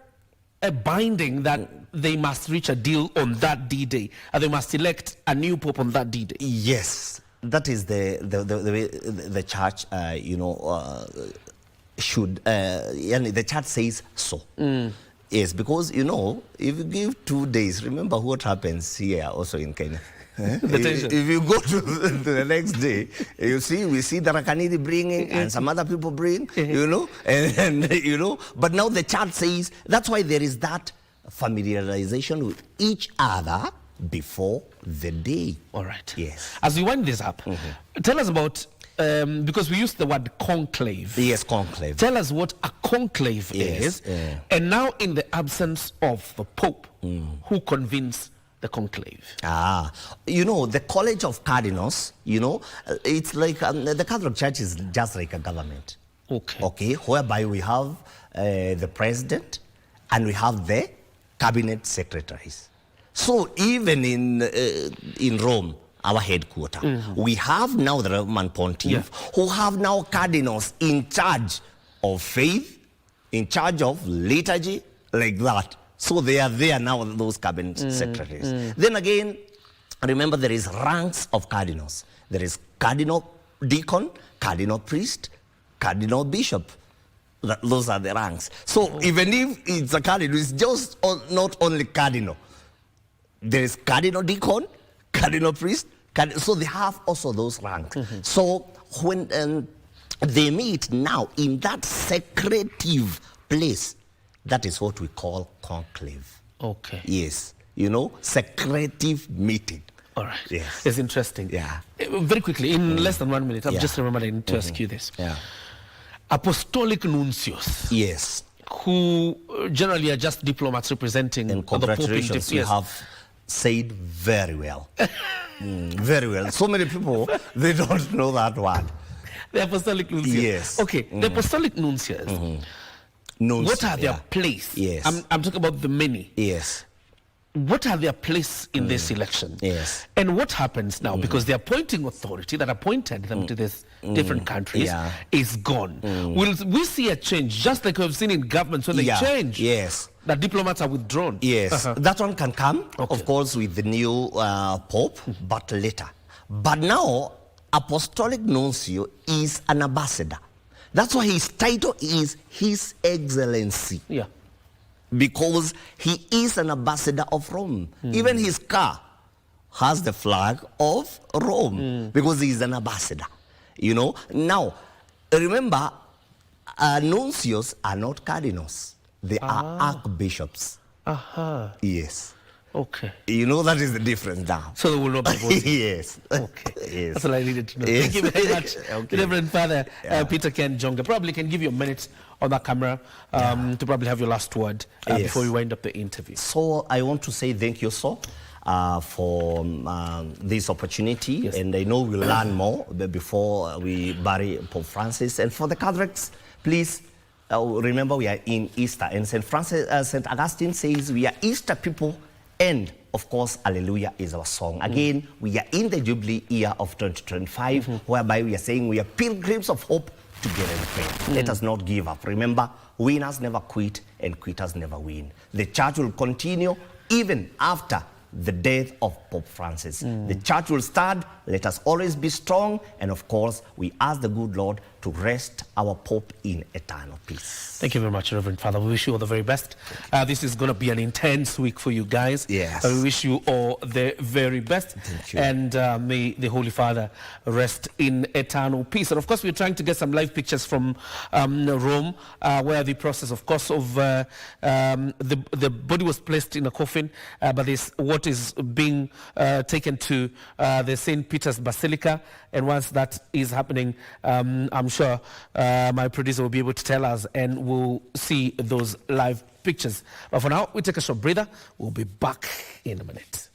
a binding that they must reach a deal on that D-Day, and they must elect a new pope on that D-Day? Yes, that is the way the church, should. And the church says so. Yes, because if you give 2 days, remember what happens here also in Kenya. If you go to the next day, we see the Rakanidi bringing and some other people bring, but now the church says, that's why there is that familiarization with each other before the day. All right. Yes. As we wind this up, tell us about, because we used the word conclave. Yes, conclave. Tell us what a conclave is, and now in the absence of the Pope, who convenes the conclave? The College of Cardinals, it's like the Catholic Church is just like a government. Okay, whereby we have the president and we have the cabinet secretaries. So even in Rome, our headquarters, we have now the Roman Pontiff, who have now cardinals in charge of faith, in charge of liturgy, like that. So they are there now, those cabinet secretaries. Then again, remember there is ranks of cardinals. There is cardinal deacon, cardinal priest, cardinal bishop. Those are the ranks. So even if it's a cardinal, it's just not only cardinal. There is cardinal deacon, cardinal priest, so they have also those ranks. So when they meet now in that secretive place, that is what we call conclave. Okay. Yes. Secretive meeting. All right. Yes. It's interesting. Yeah. Very quickly, in less than 1 minute, I've just remembered I need to ask you this. Yeah. Apostolic nuncios. Yes. Who generally are just diplomats representing and congratulations, you have said very well. Very well. So many people, they don't know that word. The apostolic nuncios. Yes. Okay. The apostolic nuncios. What are their place? Yes. I'm talking about the many. Yes. What are their place in this election? Yes. And what happens now? Because the appointing authority that appointed them to these different countries is gone. Will we see a change, just like we've seen in governments when they change? Yes. That diplomats are withdrawn? Yes. That one can come, of course, with the new Pope, but later. But now, Apostolic Nuncio is an ambassador. That's why his title is His Excellency. Yeah. Because he is an ambassador of Rome. Even his car has the flag of Rome because he is an ambassador. Now, remember, nuncios are not cardinals. They are archbishops. Yes. Okay. That is the difference now. So they will not be voting? Yes. Okay. Yes. That's all I needed to know. Yes. Thank you very much, Reverend Father Peter Ken Jonga. Probably can give you a minute on that camera to probably have your last word before we wind up the interview. So I want to say thank you, sir, for this opportunity. And I know we'll learn more before we bury Pope Francis. And for the Catholics, please remember we are in Easter. And St. Augustine says we are Easter people and of course, Hallelujah is our song. Again, we are in the Jubilee year of 2025, whereby we are saying we are pilgrims of hope together in prayer. Let us not give up. Remember, winners never quit and quitters never win. The church will continue even after the death of Pope Francis. The church will stand. Let us always be strong. And of course, we ask the good Lord to rest our Pope in eternal peace. Thank you very much, Reverend Father. We wish you all the very best. This is going to be an intense week for you guys. Yes. We wish you all the very best. Thank you. And may the Holy Father rest in eternal peace. And of course, we're trying to get some live pictures from Rome, where the process, of course, of the body was placed in a coffin, but what is being taken to the St. Peter's Basilica. And once that is happening, I'm sure my producer will be able to tell us, and we'll see those live pictures. But for now, we take a short breather. We'll be back in a minute.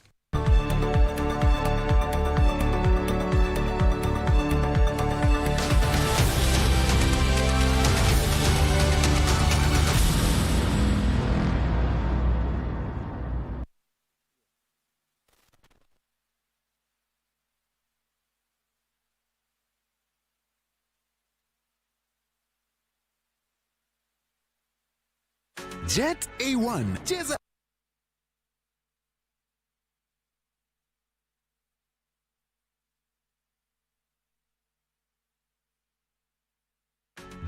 Jet A1 cheza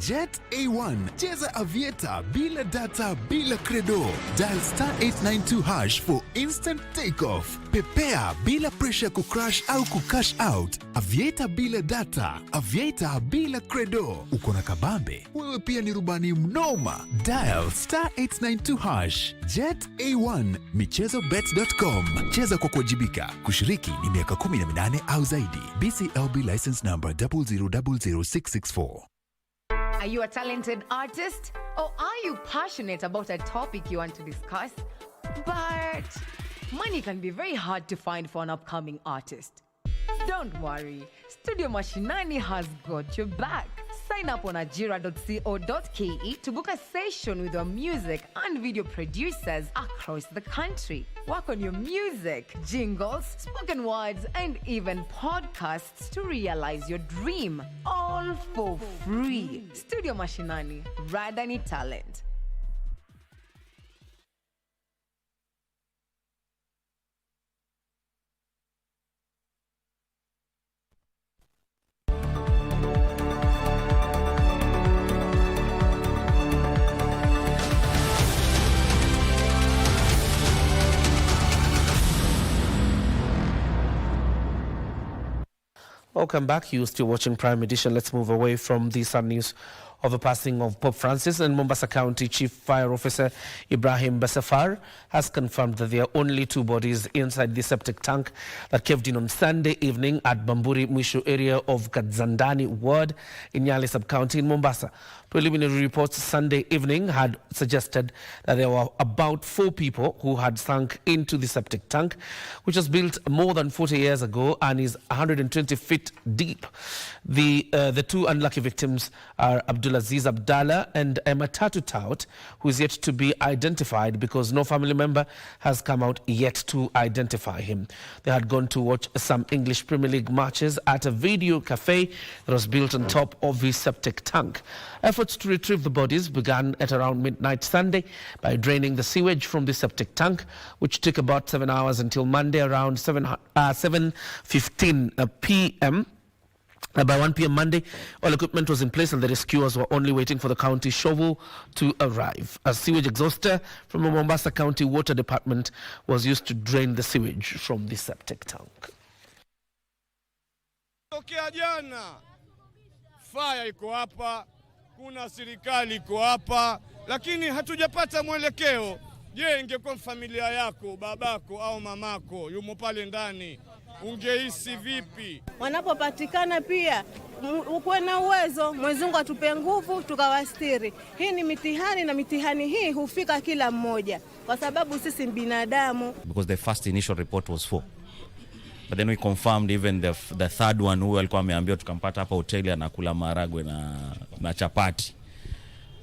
Jet A1 cheza avieta bila data bila credo. Dial *892# for instant takeoff. Pepea bila pressure kucrash au kucash out. Avieta bila data, avieta bila credo. Uko na kabambe, wewe pia ni rubani mnoma. Dial *892#. Jet A1 michezobet.com. Cheza kwa kuwajibika. Kushiriki ni miaka 18 au zaidi. BCLB license number 0000664. Are you a talented artist? Or are you passionate about a topic you want to discuss? But money can be very hard to find for an upcoming artist. Don't worry, Studio Mashinani has got your back. Sign up on ajira.co.ke to book a session with our music and video producers across the country. Work on your music, jingles, spoken words, and even podcasts to realize your dream. All for free. Studio Mashinani, Radani Talent. Welcome back. You're still watching Prime Edition. Let's move away from the sad news of the passing of Pope Francis. And Mombasa County Chief Fire Officer Ibrahim Basafar has confirmed that there are only 2 bodies inside the septic tank that caved in on Sunday evening at Bamburi Mwisho area of Kadzandani ward in Nyali sub-county in Mombasa. Preliminary reports Sunday evening had suggested that there were about 4 people who had sunk into the septic tank, which was built more than 40 years ago and is 120 feet deep. The 2 unlucky victims are Abdulaziz Abdallah and Emma Tatu Tout, who is yet to be identified because no family member has come out yet to identify him. They had gone to watch some English Premier League matches at a video cafe that was built on top of the septic tank. Efforts to retrieve the bodies began at around midnight Sunday by draining the sewage from the septic tank, which took about 7 hours until Monday around 7:15 p.m. By 1 p.m. Monday, all equipment was in place and the rescuers were only waiting for the county shovel to arrive. A sewage exhauster from the Mombasa County Water Department was used to drain the sewage from the septic tank. Tokea jana, fire iko hapa, kuna serikali iko hapa, lakini hatujapata mwelekeo. Je, ingekuwa familia yako, babako au mamako yumo pale ndani, ungehisi vipi? Wanapopatikana pia ukuwe na uwezo, Mwenyezi Mungu atupe nguvu tukawastiri. Hii ni mitihani na mitihani hii hufika kila mmoja kwa sababu sisi binadamu. Because the first initial report was 4. But then we confirmed even the third one who alikuwa ameambiwa tukampata hapa hoteli anakula maharagwe na chapati.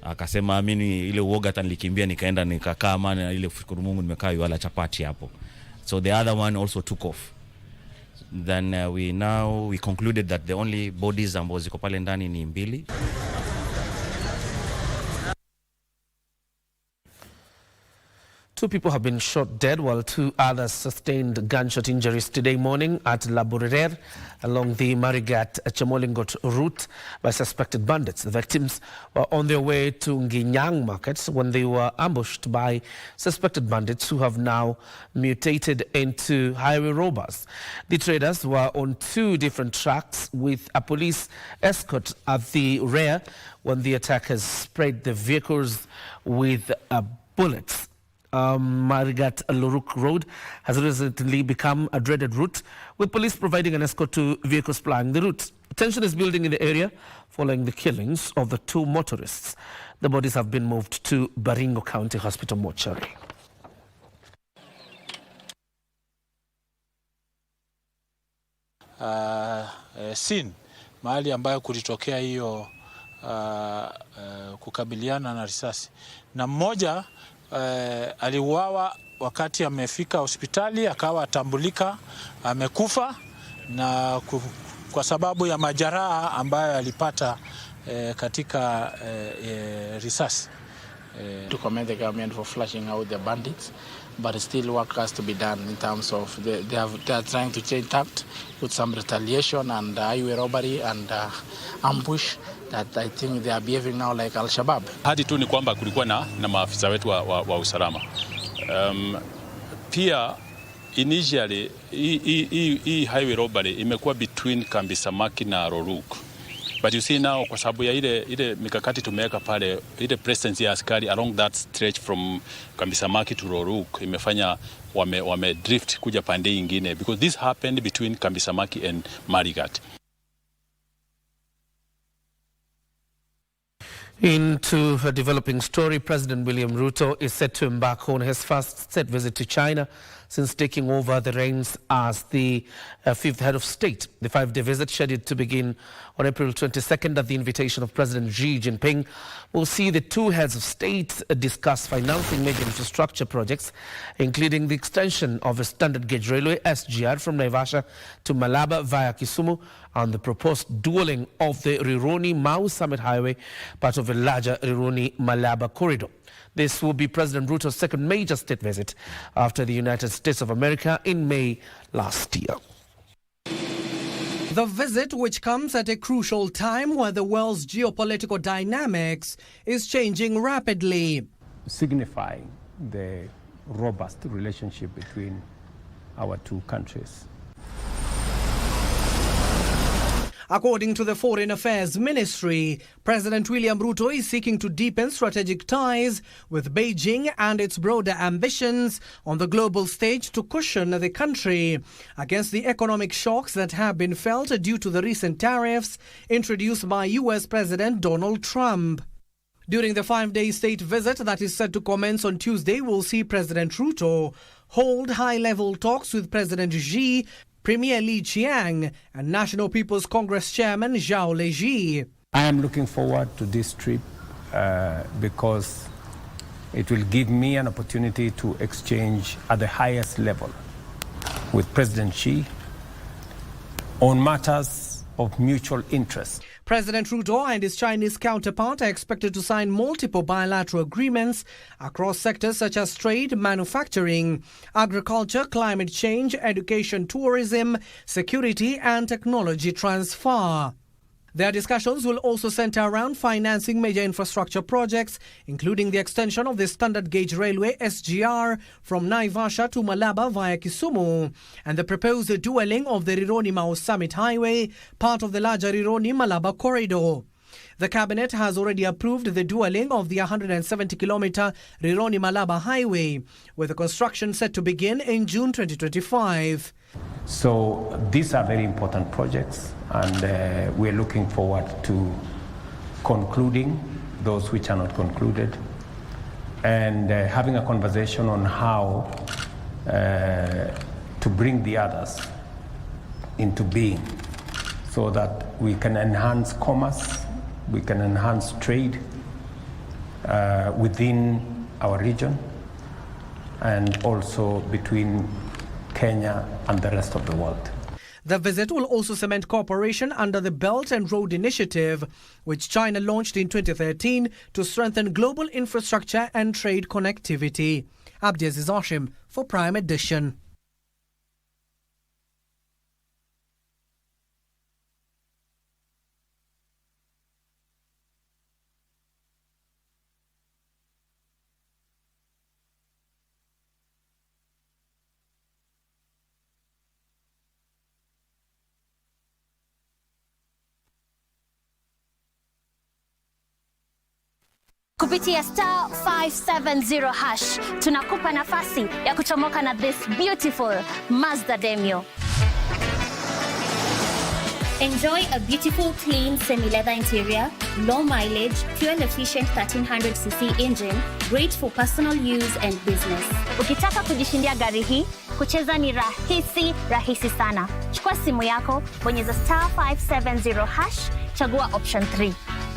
Akasema mimi ile uoga hata nilikimbia nikaenda nikakaa maana ile kushukuru Mungu nimekaa wala chapati hapo. So the other one also took off. Then we concluded that the only bodies ambazo ziko pale ndani ni mbili. Two people have been shot dead while two others sustained gunshot injuries today morning at Laborerer along the Marigat-Chemolingot route by suspected bandits. The victims were on their way to Nginyang markets when they were ambushed by suspected bandits who have now mutated into highway robbers. The traders were on two different tracks with a police escort at the rear when the attackers sprayed the vehicles with bullets. Marigat-Loruk Road has recently become a dreaded route, with police providing an escort to vehicles plying the route. Tension is building in the area following the killings of the two motorists. The bodies have been moved to Baringo County Hospital mortuary. Scene mahali ambayo kulitokea hiyo kukabiliana na risasi, na mmoja aliuawa wakati amefika hospitali, akawa atambulika amekufa na kwa sababu ya majeraha ambayo alipata katika risasi. To commend the government for flushing out the bandits, but still work has to be done in terms of they are trying to change tact with some retaliation and highway robbery and ambush that I think they are behaving now like Al-Shabaab. Hadi tu ni kwamba kulikuwa na maafisa wetu wa usalama. Pia initially hii highway robbery imekuwa between Kambi Samaki na Roruk. But you see now kwa sababu ya ile mikakati tumeweka pale, ile presence ya askari along that stretch from Kambi Samaki to Roruk imefanya wame drift kuja pande nyingine, because this happened between Kambi Samaki and Marigat. Into a developing story, President William Ruto is set to embark on his first state visit to China since taking over the reins as the fifth head of state. The 5-day visit, scheduled to begin on April 22nd at the invitation of President Xi Jinping, will see the two heads of state discuss financing major infrastructure projects, including the extension of a standard gauge railway SGR from Naivasha to Malaba via Kisumu, and the proposed dualling of the Rironi-Mau Summit Highway, part of a larger Rironi-Malaba corridor. This will be President Ruto's second major state visit after the United States of America in May last year. The visit, which comes at a crucial time where the world's geopolitical dynamics is changing rapidly, signifying the robust relationship between our two countries. According to the Foreign Affairs Ministry, President William Ruto is seeking to deepen strategic ties with Beijing and its broader ambitions on the global stage to cushion the country against the economic shocks that have been felt due to the recent tariffs introduced by US President Donald Trump. During the 5-day state visit that is set to commence on Tuesday, we'll see President Ruto hold high-level talks with President Xi, Premier Li Qiang, and National People's Congress Chairman Zhao Leji. I am looking forward to this trip because it will give me an opportunity to exchange at the highest level with President Xi on matters of mutual interest. President Ruto and his Chinese counterpart are expected to sign multiple bilateral agreements across sectors such as trade, manufacturing, agriculture, climate change, education, tourism, security, and technology transfer. Their discussions will also center around financing major infrastructure projects, including the extension of the standard gauge railway SGR from Naivasha to Malaba via Kisumu, and the proposed dualling of the Rironi-Mau Summit Highway, part of the larger Rironi-Malaba corridor. The cabinet has already approved the dualling of the 170-kilometer Rironi-Malaba highway, with the construction set to begin in June 2025. So these are very important projects, and we're looking forward to concluding those which are not concluded, and having a conversation on how to bring the others into being so that we can enhance commerce, we can enhance trade within our region, and also between Kenya and the rest of the world. The visit will also cement cooperation under the Belt and Road Initiative, which China launched in 2013 to strengthen global infrastructure and trade connectivity. Abdiaziz Hashim for Prime Edition. Kupitia star 570 hash tunakupa nafasi ya kuchomoka na this beautiful Mazda Demio. Enjoy a beautiful clean semi-leather interior, low mileage, fuel-efficient 1300cc engine, great for personal use and business. Ukitaka kujishindia gari hii, kucheza ni rahisi sana. Chukua simu yako, bonyeza star 570 hash, chagua option 3.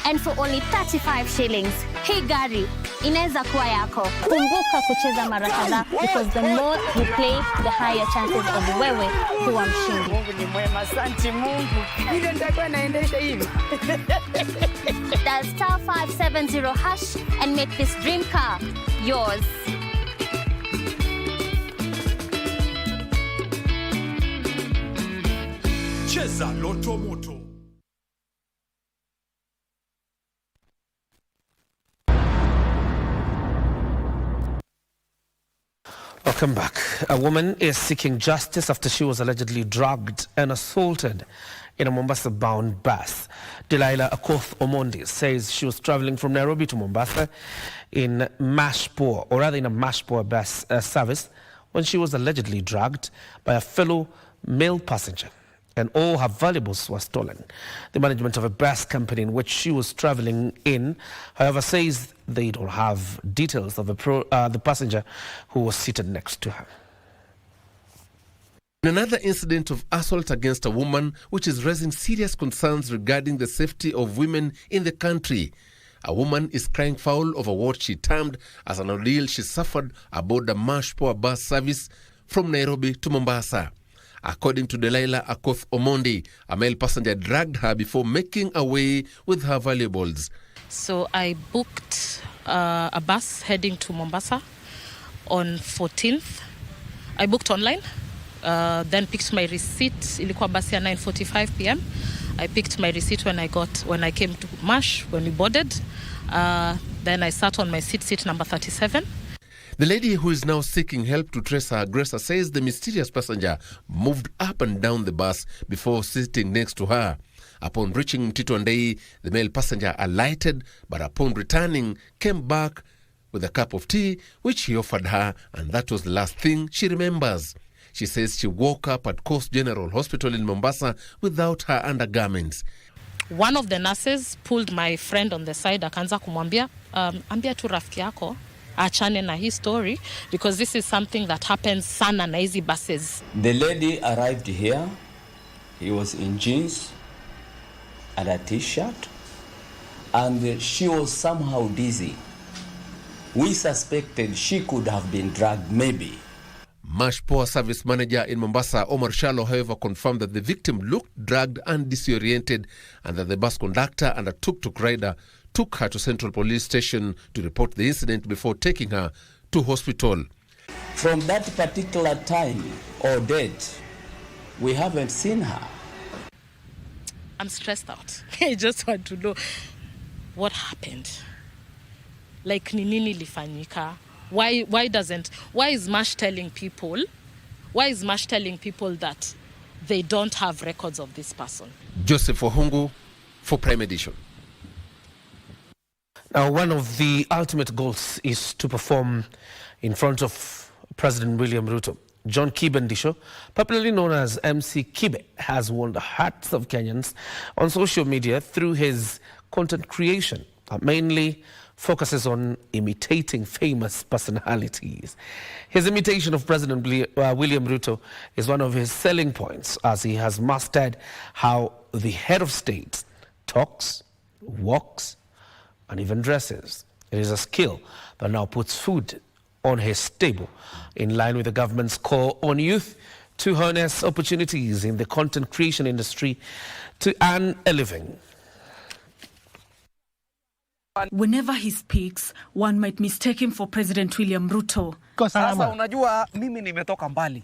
And for only 35 shillings, hii gari inaweza kuwa yako. Kumbuka kucheza mara kadhaa because the more you play, the higher chances of wewe kuwa mshindi. Mungu ni mwema, asante Mungu. Ile nitakuwa naendesha hivi. Dial star 570 hash and make this dream car yours. Cheza Loto Moto. Welcome back. A woman is seeking justice after she was allegedly drugged and assaulted in a Mombasa-bound bus. Delilah Akoth Omondi says she was traveling from Nairobi to Mombasa in a Mashpoa bus service when she was allegedly drugged by a fellow male passenger, and all her valuables were stolen. The management of a bus company in which she was traveling in, however, says they don't have details of the passenger who was seated next to her. In another incident of assault against a woman, which is raising serious concerns regarding the safety of women in the country. A woman is crying foul over what she termed as an ordeal she suffered aboard a Mashpoa bus service from Nairobi to Mombasa. According to Delilah Akoth Omondi, a male passenger dragged her before making away with her valuables. So I booked a bus heading to Mombasa on 14th. I booked online, then picked my receipt. Ilikuwa basi ya 9:45 p.m. I picked my receipt when I came to Mash, when we boarded. Then I sat on my seat number 37. The lady who is now seeking help to trace her aggressor says the mysterious passenger moved up and down the bus before sitting next to her. Upon reaching Mtito Ndei, the male passenger alighted, but upon returning, came back with a cup of tea, which he offered her, and that was the last thing she remembers. She says she woke up at Coast General Hospital in Mombasa without her undergarments. One of the nurses pulled my friend on the side, akaanza kumwambia, ambia tu rafiki yako achane na his story, because this is something that happens sana na hizi buses. The lady arrived here. He was in jeans and a t-shirt, and she was somehow dizzy. We suspected she could have been drugged, maybe. Mashpoa service manager in Mombasa, Omar Shalo, however, confirmed that the victim looked drugged and disoriented, and that the bus conductor and a tuk-tuk rider took her to Central Police Station to report the incident before taking her to hospital. From that particular time or date, we haven't seen her. I'm stressed out. I just want to know what happened. Like, ni nini lifanyika? Why is Mash telling people that they don't have records of this person? Joseph Ohungu for Prime Edition. Now, one of the ultimate goals is to perform in front of President William Ruto. John Kibendisho, popularly known as MC Kibe, has won the hearts of Kenyans on social media through his content creation that mainly focuses on imitating famous personalities. His imitation of President William Ruto is one of his selling points, as he has mastered how the head of state talks, walks, and even dresses. It is a skill that now puts food on his table, in line with the government's call on youth to harness opportunities in the content creation industry to earn a living. Whenever he speaks, one might mistake him for President William Ruto. Sasa unajua mimi nimetoka mbali.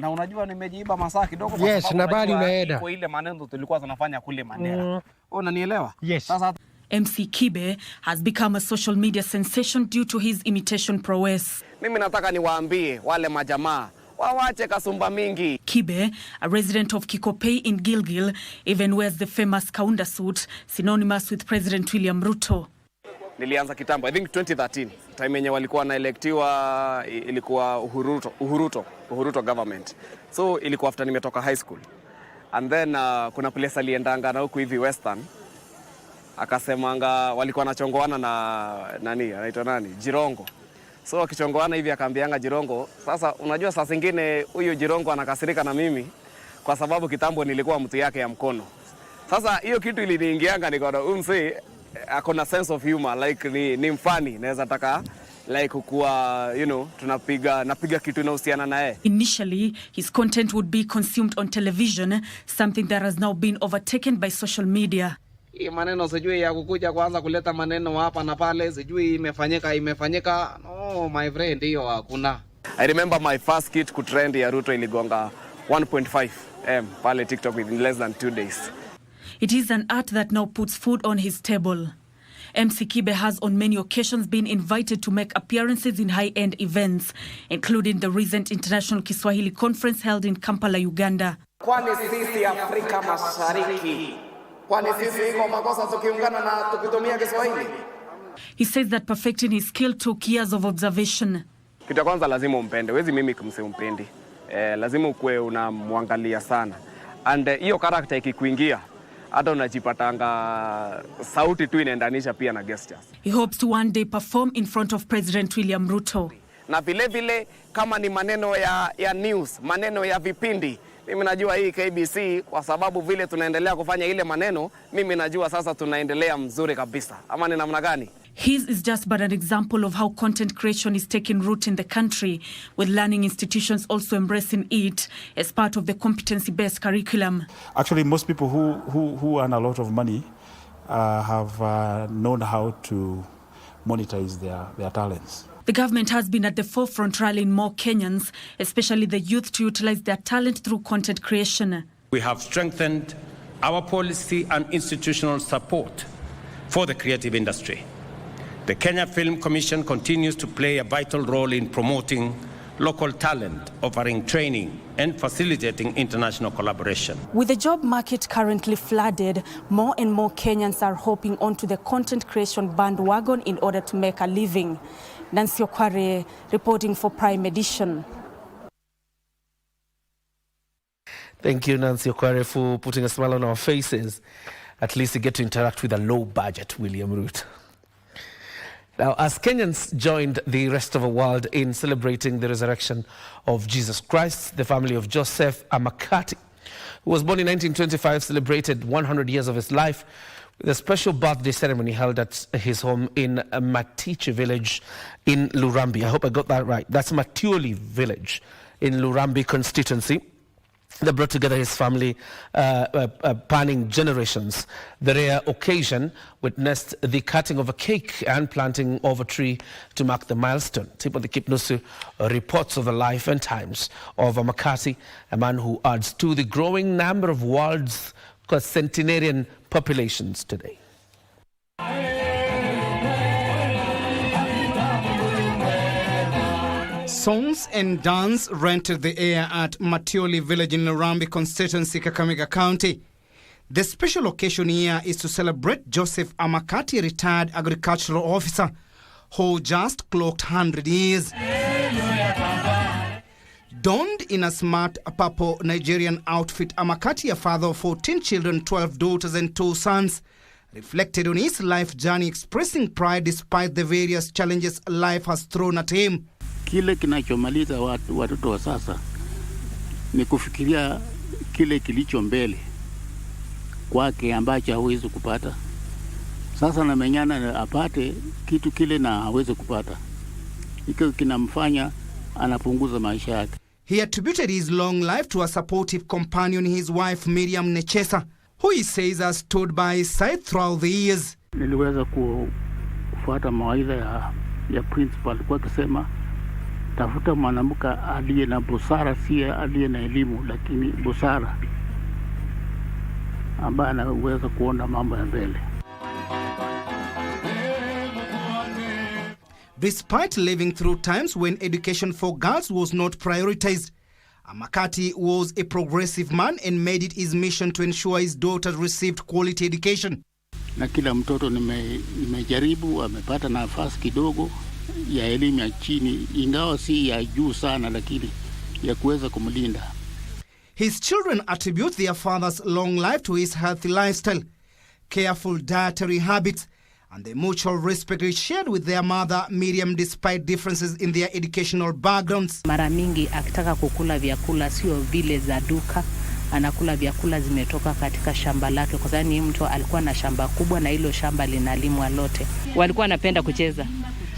Na unajua nimejiiba masaa kidogo kwa sababu kwa ile maneno tulikuwa tunafanya kule Mandera. Unanielewa? Sasa MC Kibe has become a social media sensation due to his imitation prowess. Mimi nataka niwaambie wale majamaa wawache kasumba mingi. Kibe, a resident of Kikopey in Gilgil, even wears the famous Kaunda suit, synonymous with President William Ruto. Nilianza kitambo, I think 2013. Time yenye walikuwa naelektiwa ilikuwa Uhuruto government. So ilikuwa after nimetoka high school. And then kuna place aliendanga na huku hivi Western. Akasemanga walikuwa nachongoana na anaitwa nani? Jirongo. So wakichongoana hivi akaambianga Jirongo, sasa unajua saa zingine huyo Jirongo anakasirika na mimi kwa sababu kitambo nilikuwa mtu yake ya mkono. Sasa hiyo kitu iliniingianga nikaona umse akona sense of humor, like ni mfani, naweza taka like kuwa, napiga kitu inahusiana naye. Initially, his content would be consumed on television, something that has now been overtaken by social media. Hii maneno sijui ya kukuja kuanza kuleta maneno hapa na pale, sijui imefanyika. No, my friend, hiyo hakuna. I remember my first kit kutrend ya Ruto iligonga 1.5M pale TikTok within less than 2 days. It is an art that now puts food on his table. MC Kibe has on many occasions been invited to make appearances in high-end events, including the recent International Kiswahili Conference held in Kampala, Uganda. Kwani sisi Afrika Mashariki, kwani sisi iko makosa tukiungana na tukitumia Kiswahili? He says that perfecting his skill took years of observation. Kitu kwanza lazima umpende, wezi mimi kumsempendi. Lazima ukue unamwangalia sana. And hiyo character ikikuingia, hata unajipatanga sauti tu inaendanisha pia na gestures. He hopes to one day perform in front of President William Ruto. Na vile kama ni maneno ya news, maneno ya vipindi, mimi najua hii KBC kwa sababu vile tunaendelea kufanya ile maneno, mimi najua sasa tunaendelea mzuri kabisa. Ama ni namna gani? His is just but an example of how content creation is taking root in the country, with learning institutions also embracing it as part of the competency-based curriculum. Actually, most people who earn a lot of money have known how to monetize their talents. The government has been at the forefront rallying more Kenyans, especially the youth, to utilize their talent through content creation. We have strengthened our policy and institutional support for the creative industry. The Kenya Film Commission continues to play a vital role in promoting local talent, offering training, and facilitating international collaboration. With the job market currently flooded, more and more Kenyans are hopping onto the content creation bandwagon in order to make a living. Nuncio reporting for Prime Edition. Thank you, Nuncio, for putting a smile on our faces. At least we get to interact with a low-budget William Ruto. Now, as Kenyans joined the rest of the world in celebrating the resurrection of Jesus Christ, the family of Joseph Amakati, who was born in 1925, celebrated 100 years of his life with a special birthday ceremony held at his home in Matiche village in Lurambi. I hope I got that right. That's Matioli village in Lurambi constituency. They brought together his family, panning generations. The rare occasion witnessed the cutting of a cake and planting of a tree to mark the milestone. Tipo the Kipnusu reports of the life and times of Amakati, a man who adds to the growing number of world's centenarian populations today. Songs and dance rented the air at Matioli village in Lurambi constituency, Kakamega County. The special occasion here is to celebrate Joseph Amakati, retired agricultural officer, who just clocked 100 years. Donned in a smart purple Nigerian outfit, Amakati, a father of 14 children, 12 daughters and 2 sons, reflected on his life journey, expressing pride despite the various challenges life has thrown at him. Kile kinachomaliza watoto wa sasa ni kufikiria kile kilicho mbele kwake ambacho hawezi kupata. Sasa namenyana apate kitu kile na hawezi kupata. ikiwa kinamfanya anapunguza maisha yake. He attributed his long life to a supportive companion, his wife Miriam Nechesa, who he says has stood by his side throughout the years. Niliweza kufuata mawaidha ya principal, alikuwa akisema tafuta mwanamke aliye na busara, si aliye na elimu, lakini busara ambaye anaweza kuona mambo ya mbele. Despite living through times when education for girls was not prioritized, Amakati was a progressive man and made it his mission to ensure his daughters received quality education. Na kila mtoto nimejaribu amepata nafasi kidogo ya elimu ya chini, ingawa si ya juu sana, lakini ya kuweza kumlinda. His children attribute their father's long life to his healthy lifestyle, careful dietary habits, and the mutual respect he shared with their mother Miriam despite differences in their educational backgrounds. Mara mingi akitaka kukula vyakula sio vile za duka, anakula vyakula zimetoka katika shamba lake, kwa sababu ni mtu alikuwa na shamba kubwa na hilo shamba linalimwa lote. Walikuwa wanapenda kucheza.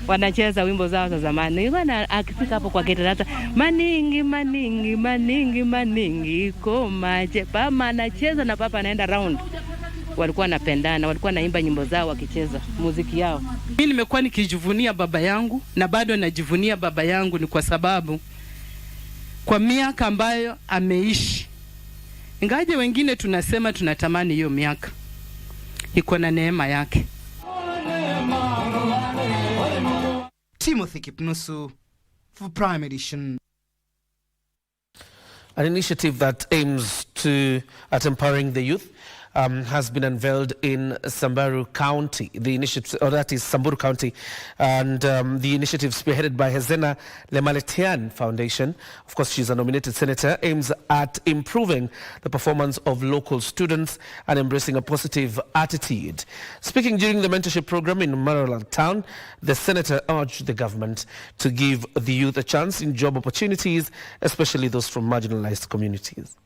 Wanacheza wimbo zao za zamani. Bwana akifika hapo kwa geti maningi maningi maningi maningi komaje, mama anacheza na papa anaenda round. Walikuwa wanapendana, walikuwa naimba nyimbo zao wakicheza muziki yao. Mimi nimekuwa nikijivunia baba yangu na bado najivunia baba yangu, ni kwa sababu kwa miaka ambayo ameishi, ingaje wengine tunasema tunatamani hiyo miaka, iko na neema yake. Timothy Kipnusu for Prime Edition. An initiative that aims at empowering the youth has been unveiled in Samburu County. The initiative, or that is Samburu County, and the initiative spearheaded by Hezena Lemaletian Foundation. Of course, she's a nominated senator, aims at improving the performance of local students and embracing a positive attitude. Speaking during the mentorship program in Maryland town, the senator urged the government to give the youth a chance in job opportunities, especially those from marginalized communities.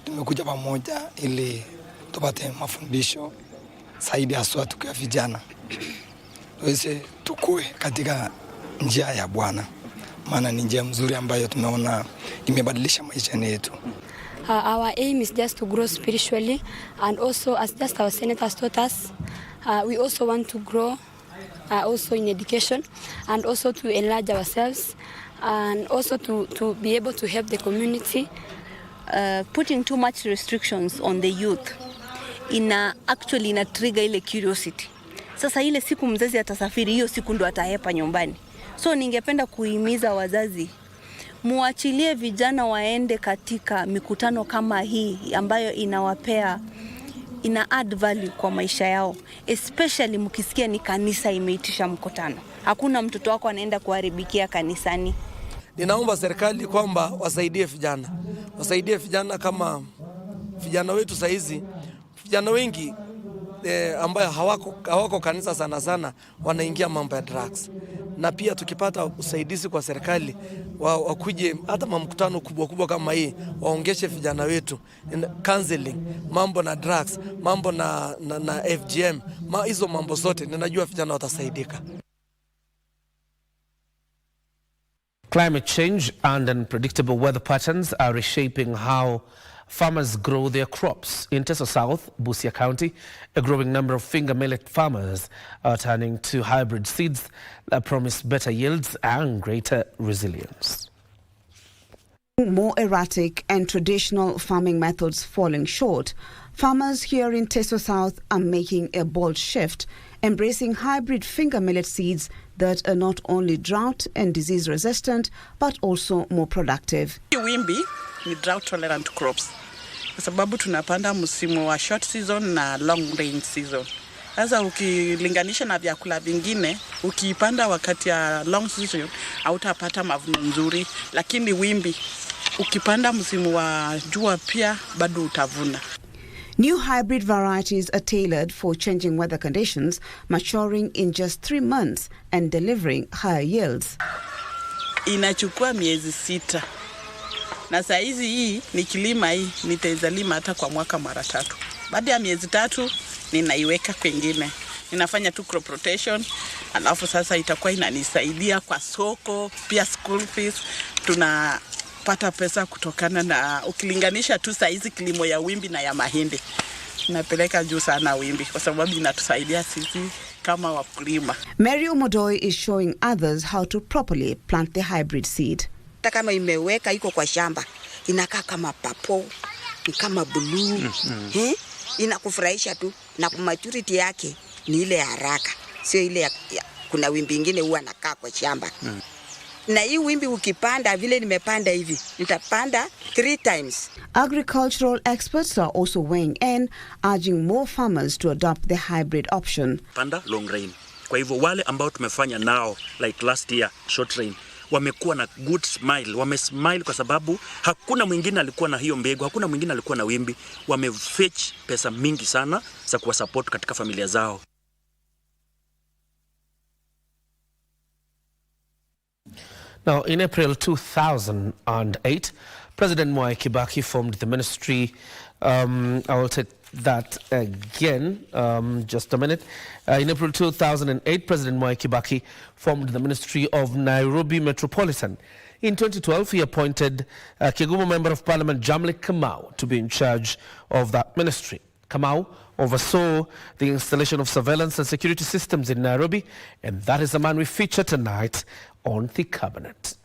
Tumekuja pamoja ili tupate mafundisho zaidi, haswa tukiwa vijana, tuweze tukue katika njia ya Bwana, maana ni njia mzuri ambayo tumeona imebadilisha maisha yetu. Our aim is just to grow spiritually, and also as just our senators taught us, we also want to grow also in education, and also to enlarge ourselves, and also to be able to help the community. Putting too much restrictions on the youth actually trigger ile curiosity. Sasa ile siku mzazi atasafiri, hiyo siku ndo atahepa nyumbani. So ningependa kuhimiza wazazi muachilie vijana waende katika mikutano kama hii ambayo ina add value kwa maisha yao, especially mkisikia ni kanisa imeitisha mkutano. Hakuna mtoto wako anaenda kuharibikia kanisani. Ninaomba serikali kwamba wasaidie vijana kama vijana wetu saizi, vijana wengi ambayo hawako kanisa sana wanaingia mambo ya drugs. Na pia tukipata usaidizi kwa serikali wakuje hata mkutano kubwa kama hii, waongeshe vijana wetu counseling, mambo na drugs, mambo na FGM, hizo mambo zote, ninajua vijana watasaidika. Climate change and unpredictable weather patterns are reshaping how farmers grow their crops. In Teso South, Busia County, a growing number of finger millet farmers are turning to hybrid seeds that promise better yields and greater resilience. More erratic and traditional farming methods falling short, farmers here in Teso South are making a bold shift, embracing hybrid finger millet seeds that are not only drought and disease resistant but also more productive. Wimbi ni drought tolerant crops, kwa sababu tunapanda msimu wa short season na long rain season. Sasa ukilinganisha na vyakula vingine, ukipanda wakati ya long season hautapata mavuno nzuri, lakini wimbi ukipanda msimu wa jua pia bado utavuna. New hybrid varieties are tailored for changing weather conditions, maturing in just 3 months and delivering higher yields. Inachukua miezi 6. Na saizi hii nikilima hii nitaweza lima hata kwa mwaka mara 3. Baada ya miezi 3 ninaiweka kwingine. Ninafanya tu crop rotation, alafu sasa itakuwa inanisaidia kwa soko, pia school fees. Tunapata pesa kutokana na, ukilinganisha tu saizi kilimo ya wimbi na ya mahindi, napeleka juu sana wimbi kwa sababu inatusaidia sisi kama wakulima. Mary Omodoi is showing others how to properly plant the hybrid seed. Hata kama imeweka iko kwa shamba, inakaa kama papo, ni kama blue. Inakufurahisha tu, na maturity yake ni ile ya haraka. Sio ile ya kuna wimbi nyingine huwa nakaa kwa shamba. Na hii wimbi ukipanda vile nimepanda hivi, nitapanda 3 times. Agricultural experts are also weighing in, urging more farmers to adopt the hybrid option. Panda long rain. Kwa hivyo wale ambao tumefanya nao like last year short rain, wamekuwa na good smile. Wamesmile kwa sababu hakuna mwingine alikuwa na hiyo mbegu, hakuna mwingine alikuwa na wimbi. Wamefetch pesa mingi sana za kuwa support katika familia zao. Now, in April 2008, President Mwai Kibaki formed the ministry. I will take that again, just a minute. In April 2008, President Mwai Kibaki formed the Ministry of Nairobi Metropolitan. In 2012, he appointed Kigumo Member of Parliament Jamlik Kamau to be in charge of that ministry. Kamau oversaw the installation of surveillance and security systems in Nairobi, and that is the man we feature tonight on the cabinet.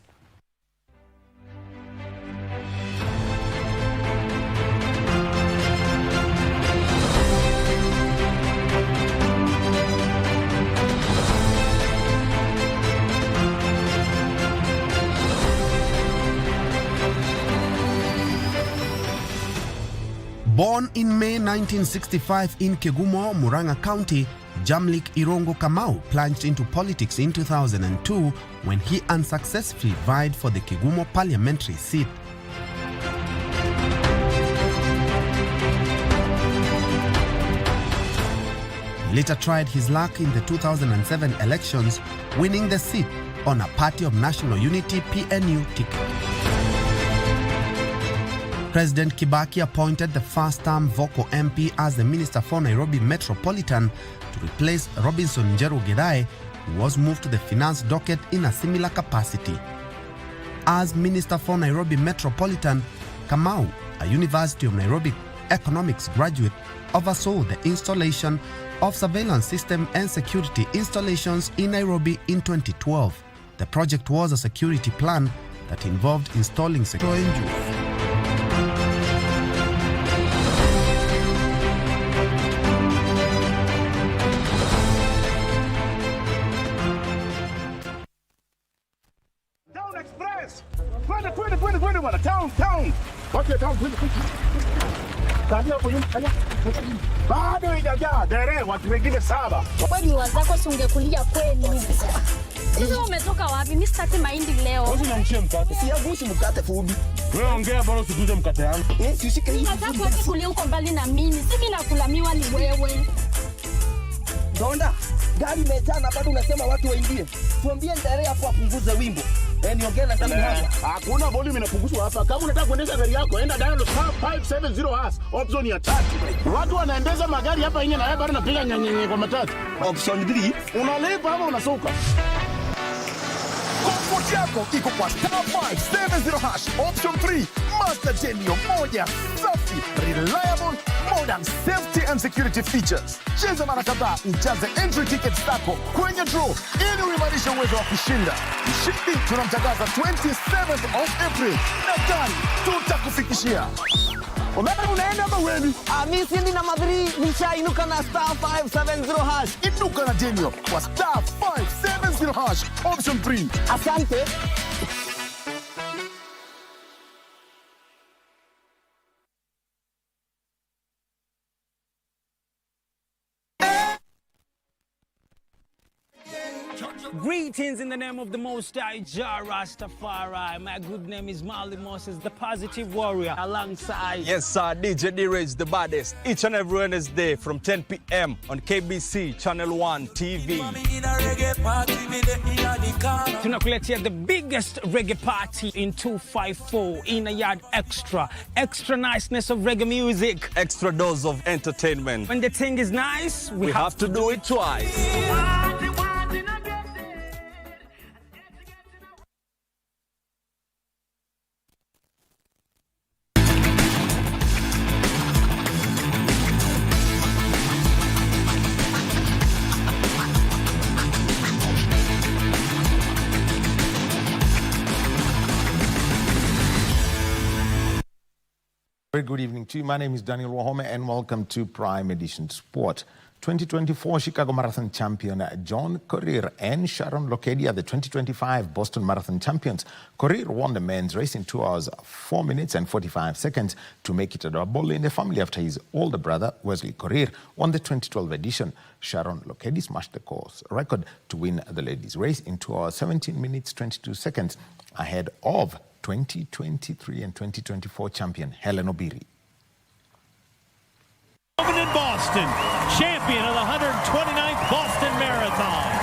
Born in May 1965 in Kegumo, Murang'a County, Jamlik Irongo Kamau plunged into politics in 2002 when he unsuccessfully vied for the Kegumo parliamentary seat. He later tried his luck in the 2007 elections, winning the seat on a Party of National Unity (PNU) ticket. President Kibaki appointed the first-term Voko MP as the Minister for Nairobi Metropolitan to replace Robinson Njeru Gidai, who was moved to the finance docket in a similar capacity. As Minister for Nairobi Metropolitan, Kamau, a University of Nairobi economics graduate, oversaw the installation of surveillance system and security installations in Nairobi in 2012. The project was a security plan that involved installing security. Bado ijajaa dere watu wengine 7. Kwani wazako sungekulia kwenu. Sasa umetoka wapi? Mimi sitaki mahindi leo. Wewe unanishia mkate. Siagushi mkate fubi. Wewe ongea bora usikuze mkate yangu. Usishike hii. Nataka kukulia huko mbali na mimi. Si mimi nakulamiwa ni wewe. Donda, gari imejaa na bado unasema watu waingie. Tuambie ndare hapo apunguze wimbo. Niongea na sasa hapa. Hakuna volume inapunguzwa hapa. Kama unataka kuendesha gari yako, enda dial *570# option ya 3. Watu wanaendesha magari hapa nje na wewe bado unapiga nyenyenye kwa matatu. Option 3, unalipa ama unasuka? Comfort yako iko kwa *570# option 3. Master Genio moja safi, reliable, modern safety and security features. Cheza mara kadhaa ujaze entry tickets zako kwenye draw ili uimarishe uwezo wa kushinda. Mshindi tunamtangaza 27th of April na gari tutakufikishia. Unaenda ama wewe? Mimi sindi na madri nishainuka na *570#. Inuka na Genio kwa *570# option 3. Asante. Greetings in the name of the Most High Jah Rastafari. My good name is Marley Moses, the positive warrior, alongside... Yes, sir, DJ D-Rage, the baddest. Each and every Wednesday from 10 p.m. on KBC Channel 1 TV. Tunakuletea the biggest reggae party in 254 in a yard extra. Extra niceness of reggae music. Extra dose of entertainment. When the thing is nice, we have to do it twice. Very good evening to you. My name is Daniel Wahome and welcome to Prime Edition Sport. 2024 Chicago Marathon champion John Korir and Sharon Lokedi are the 2025 Boston Marathon champions. Korir won the men's race in 2 hours, 4 minutes and 45 seconds to make it a double in the family after his older brother, Wesley Korir, won the 2012 edition. Sharon Lokedi smashed the course record to win the ladies' race in 2 hours, 17 minutes, 22 seconds ahead of 2023 and 2024 champion Helen Obiri. In Boston, champion of the 129th Boston Marathon.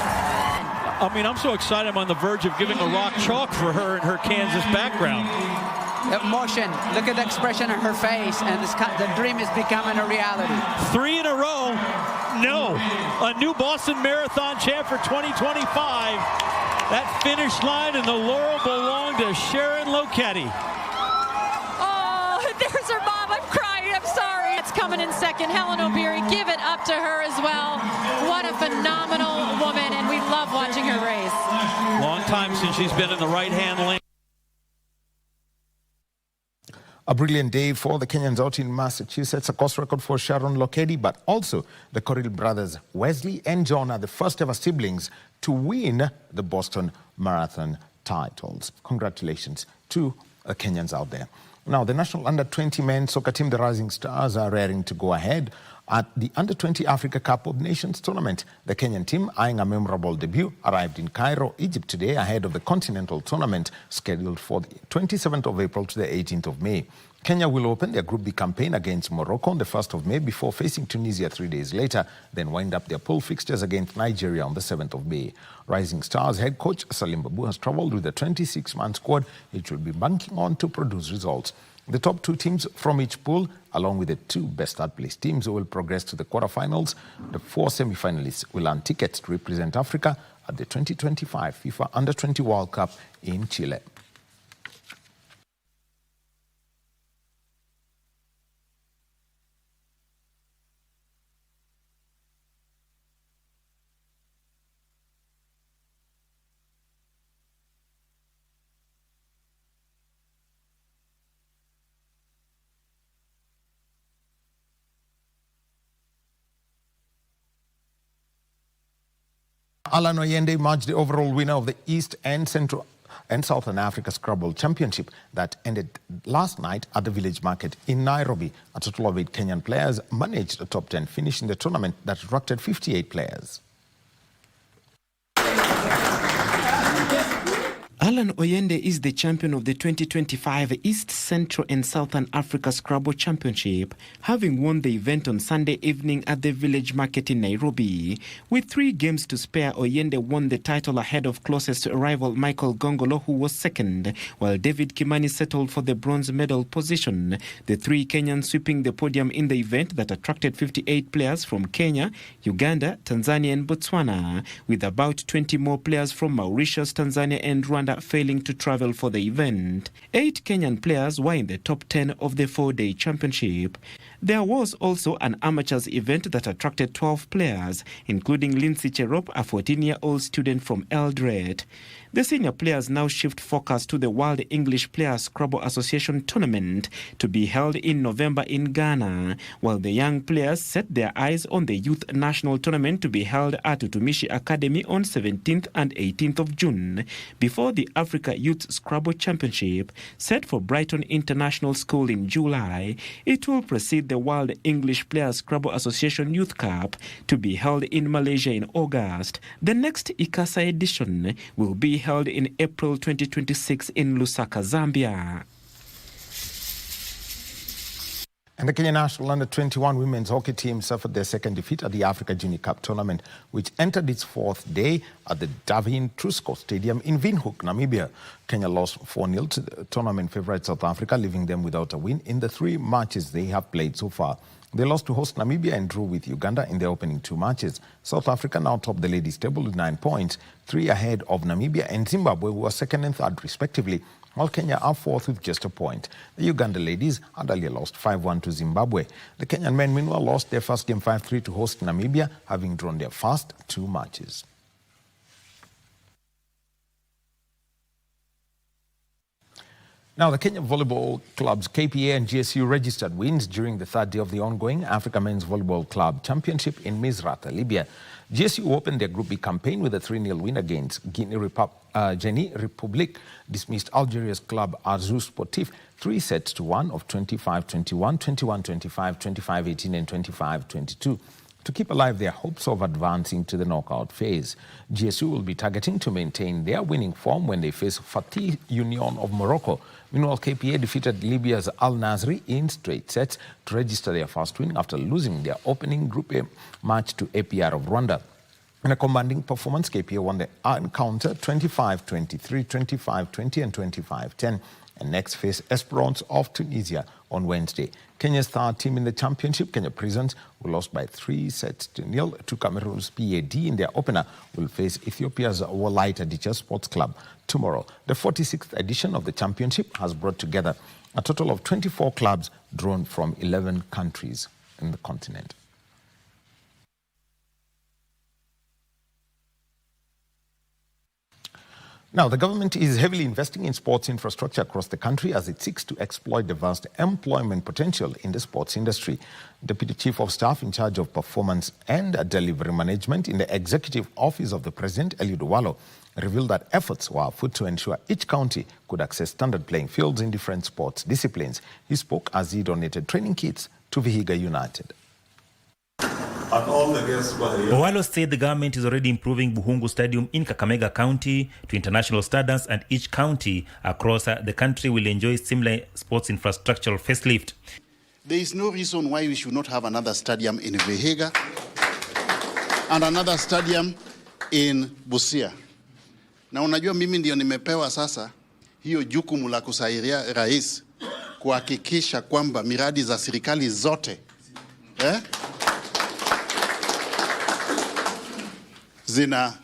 I mean, I'm so excited. I'm on the verge of giving a rock chalk for her and her Kansas background. Emotion. Look at the expression on her face, and the dream is becoming a reality. 3 in a row. No. A new Boston Marathon champ for 2025. That finish line and the laurel belong to Sharon Lokedi. Oh, there's her mom. I'm crying. I'm sorry. It's coming in second. Helen Obiri, give it up to her as well. What a phenomenal woman, and we love watching her race. Long time since she's been in the right-hand lane. A brilliant day for the Kenyans out in Massachusetts, a course record for Sharon Lokedi, but also the Korir brothers Wesley and John are the first ever siblings to win the Boston Marathon titles. Congratulations to Kenyans out there. Now, the national under-20 men's soccer team, the Rising Stars, are raring to go ahead at the Under-20 Africa Cup of Nations tournament. The Kenyan team, eyeing a memorable debut, arrived in Cairo, Egypt today ahead of the continental tournament scheduled for the 27th of April to the 18th of May. Kenya will open their Group B campaign against Morocco on the 1st of May before facing Tunisia 3 days later, then wind up their pool fixtures against Nigeria on the 7th of May. Rising Stars head coach Salim Babu has travelled with a 26-man squad which will be banking on to produce results. The top 2 teams from each pool, along with the 2 best third-place teams who will progress to the quarterfinals, the 4 semi-finalists will earn tickets to represent Africa at the 2025 FIFA Under-20 World Cup in Chile. Alan Oyende emerged the overall winner of the East and Central and Southern Africa Scrabble Championship that ended last night at the Village Market in Nairobi. A total of 8 Kenyan players managed a top 10 finish in the tournament that attracted 58 players. Alan Oyende is the champion of the 2025 East, Central and Southern Africa Scrabble Championship, having won the event on Sunday evening at the Village Market in Nairobi. With 3 games to spare, Oyende won the title ahead of closest rival Michael Gongolo, who was second, while David Kimani settled for the bronze medal position. The 3 Kenyans sweeping the podium in the event that attracted 58 players from Kenya, Uganda, Tanzania and Botswana, with about 20 more players from Mauritius, Tanzania and Rwanda failing to travel for the event. 8 Kenyan players were in the top 10 of the 4-day championship. There was also an amateurs event that attracted 12 players, including Lindsay Cherop, a 14-year-old student from Eldoret. The senior players now shift focus to the World English Players Scrabble Association tournament to be held in November in Ghana, while the young players set their eyes on the Youth National Tournament to be held at Utumishi Academy on 17th and 18th of June, before the Africa Youth Scrabble Championship, set for Brighton International School in July. It will precede the World English Players Scrabble Association Youth Cup to be held in Malaysia in August. The next ICASA edition will be held in April 2026 in Lusaka, Zambia. And the Kenya national under-21 women's hockey team suffered their second defeat at the Africa Junior Cup tournament, which entered its fourth day at the Davin Trusco Stadium in Windhoek, Namibia. Kenya lost 4-0 to the tournament favourite South Africa, leaving them without a win in the 3 matches they have played so far. They lost to host Namibia and drew with Uganda in their opening 2 matches. South Africa now top the ladies' table with 9 points, 3 ahead of Namibia and Zimbabwe, who are second and third respectively, while Kenya are fourth with just a point. The Uganda ladies had earlier lost 5-1 to Zimbabwe. The Kenyan men, meanwhile, lost their first game 5-3 to host Namibia, having drawn their first 2 matches. Now, the Kenya volleyball clubs KPA and GSU registered wins during the 3rd day of the ongoing Africa Men's Volleyball Club Championship in Misrata, Libya. GSU opened their Group B campaign with a 3-0 win against Guinea Republic, dismissed Algeria's club Arzus Sportif 3-1 of 25-21, 21-25, 25-18 and 25-22. To keep alive their hopes of advancing to the knockout phase. GSU will be targeting to maintain their winning form when they face Fatih Union of Morocco. Meanwhile, KPA defeated Libya's Al Nasri in straight sets to register their first win after losing their opening Group A match to APR of Rwanda. In a commanding performance, KPA won the encounter 25-23, 25-20 and 25-10. And next face Esperance of Tunisia on Wednesday. Kenya's third team in the championship, Kenya Prisons, who lost by 3-0 to Cameroon's PAD in their opener, will face Ethiopia's Wolaita Dicha Sports Club tomorrow. The 46th edition of the championship has brought together a total of 24 clubs drawn from 11 countries in the continent. Now, the government is heavily investing in sports infrastructure across the country as it seeks to exploit the vast employment potential in the sports industry. Deputy Chief of Staff in charge of Performance and Delivery Management in the Executive Office of the President, Eliud Owalo, revealed that efforts were afoot to ensure each county could access standard playing fields in different sports disciplines. He spoke as he donated training kits to Vihiga United. Owalo said the government is already improving Buhungu Stadium in Kakamega County to international standards, and each county across the country will enjoy similar sports infrastructural facelift. There is no reason why we should not have another stadium in Vihiga and another stadium in Busia. Na unajua mimi ndio nimepewa sasa hiyo jukumu la kusaidia rais kuhakikisha kwamba miradi za serikali zote zinafuatwa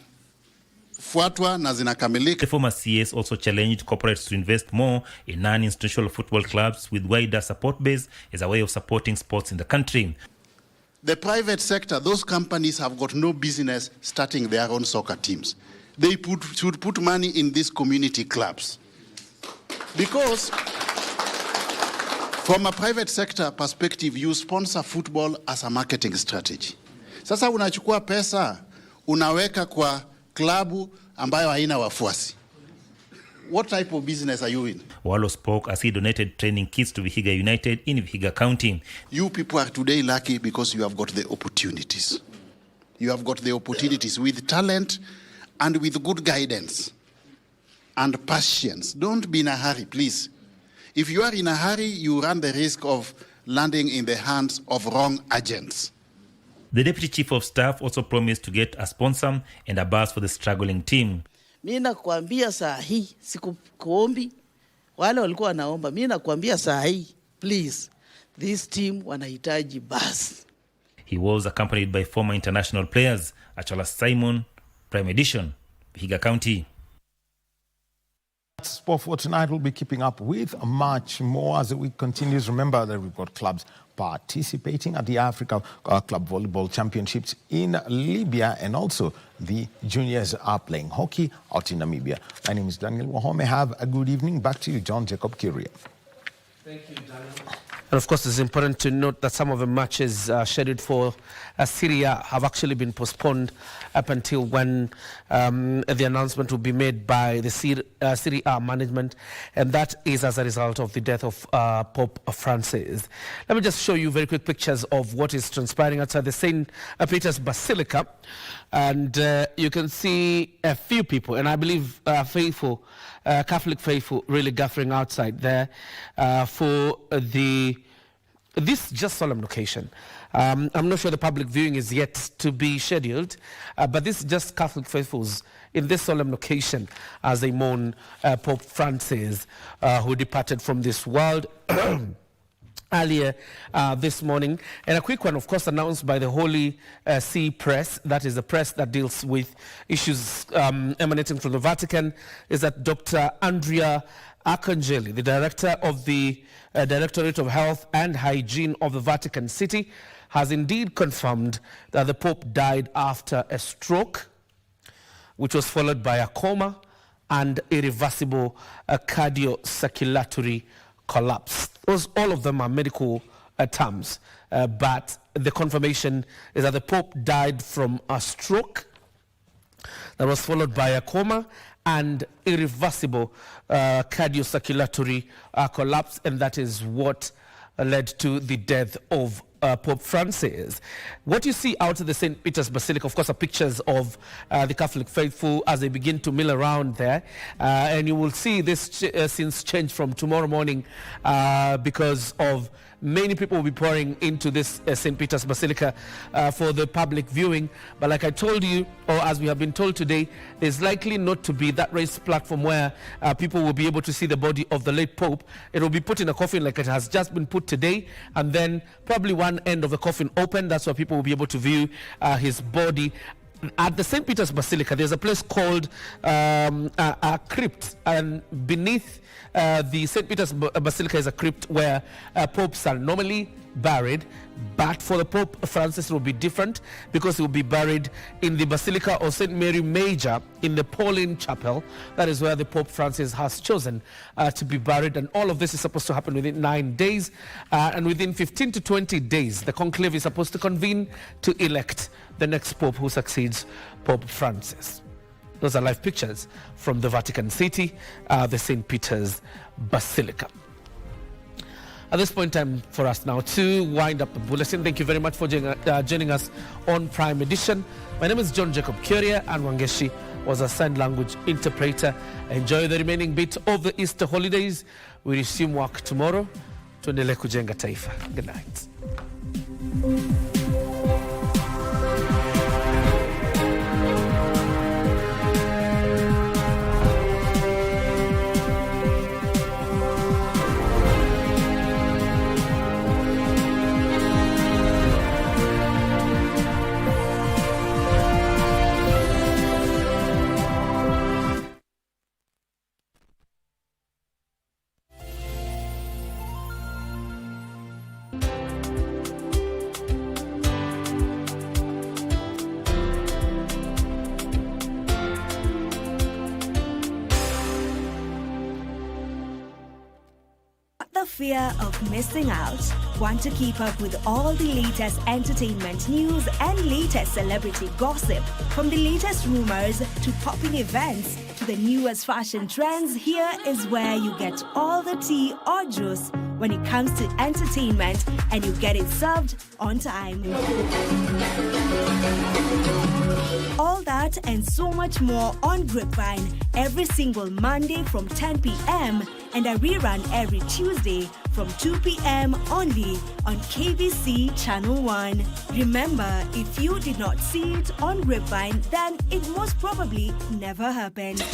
na zinakamilika. The former CS also challenged corporates to invest more in non-institutional football clubs with wider support base as a way of supporting sports in the country. The private sector, those companies have got no business starting their own soccer teams. They should put money in these community clubs. Because from a private sector perspective, you sponsor football as a marketing strategy. Sasa unachukua pesa unaweka kwa klabu ambayo haina wafuasi. What type of business are you in? Owalo spoke as he donated training kits to Vihiga United in Vihiga County. You people are today lucky because you have got the opportunities. You have got the opportunities with talent and with good guidance and patience. Don't be in a hurry, please. If you are in a hurry, you run the risk of landing in the hands of wrong agents. The Deputy Chief of Staff also promised to get a sponsor and a bus for the struggling team. Mimi nakwambia saa hii, sikuombi, wale walikuwa wanaomba. Mimi nakwambia saa hii, please, this team wanahitaji bus. He was accompanied by former international players, Achola Simon, Prime Edition, Vihiga County. Sport for tonight. We'll be keeping up with much more as the week continues. Remember that we've got clubs participating at the Africa Club Volleyball Championships in Libya, and also the juniors are playing hockey out in Namibia. My name is Daniel Wahome. Have a good evening. Back to you, John Jacob Kioria. Thank you, Daniel. And of course, it's important to note that some of the matches scheduled for Syria have actually been postponed up until when the announcement will be made by the Syria management, and that is as a result of the death of Pope Francis. Let me just show you very quick pictures of what is transpiring outside the St. Peter's Basilica, and you can see a few people, and I believe faithful, Catholic faithful, really gathering outside there for this just solemn occasion. I'm not sure the public viewing is yet to be scheduled, but this is just Catholic faithfuls in this solemn occasion as they mourn Pope Francis, who departed from this world earlier this morning. And a quick one, of course, announced by the Holy See Press, that is the press that deals with issues emanating from the Vatican, is that Dr. Andrea Arcangeli, the director of the Directorate of Health and Hygiene of the Vatican City, has indeed confirmed that the Pope died after a stroke, which was followed by a coma and irreversible cardiocirculatory collapse. All of them are medical terms, but the confirmation is that the Pope died from a stroke that was followed by a coma and irreversible cardiocirculatory collapse, and that is what led to the death of Pope Francis. What you see out of the St. Peter's Basilica, of course, are pictures of the Catholic faithful as they begin to mill around there. And you will see this scenes change from tomorrow morning because of many people will be pouring into this St. Peter's Basilica for the public viewing. But like I told you, or as we have been told today, there's likely not to be that raised platform where people will be able to see the body of the late Pope. It will be put in a coffin like it has just been put today, and then probably one end of the coffin open. That's where people will be able to view his body. At the St. Peter's Basilica, there's a place called a crypt, and beneath the St. Peter's Basilica is a crypt where popes are normally buried, but for the Pope Francis it will be different because he will be buried in the Basilica of St. Mary Major in the Pauline Chapel. That is where the Pope Francis has chosen to be buried, and all of this is supposed to happen within 9 days, and within 15 to 20 days the conclave is supposed to convene to elect the next Pope who succeeds Pope Francis. Those are live pictures from the Vatican City, the St. Peter's Basilica. At this point in time for us now to wind up the bulletin. Thank you very much for joining us on Prime Edition. My name is John Jacob Kioria, and Wangeshi was a sign language interpreter. Enjoy the remaining bit of the Easter holidays. We resume work tomorrow. Tuendelee kujenga taifa. Good night. Fear of missing out? Want to keep up with all the latest entertainment news and latest celebrity gossip? From the latest rumors to popping events to the newest fashion trends, here is where you get all the tea or juice when it comes to entertainment, and you get it served on time. All that and so much more on Grapevine every single Monday from 10 p.m. and a rerun every Tuesday from 2 p.m. only on KBC Channel 1. Remember, if you did not see it on Grapevine, then it most probably never happened.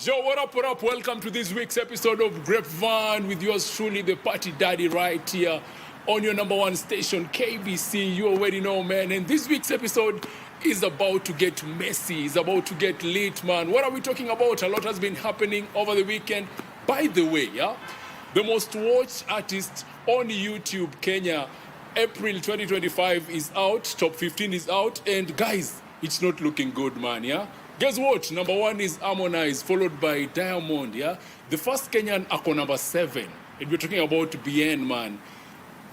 Yo, what up, what up? Welcome to this week's episode of Grapevine with yours truly, the party daddy, right here on your number one station, KBC. You already know, man. And this week's episode is about to get messy. It's about to get lit, man. What are we talking about? A lot has been happening over the weekend. By the way, yeah, the most watched artist on YouTube, Kenya, April 2025 is out. Top 15 is out. And guys, it's not looking good, man, yeah? Guess what? Number 1 is Harmonize, followed by Diamond, yeah? The first Kenyan ako number 7. And we're talking about BN, man.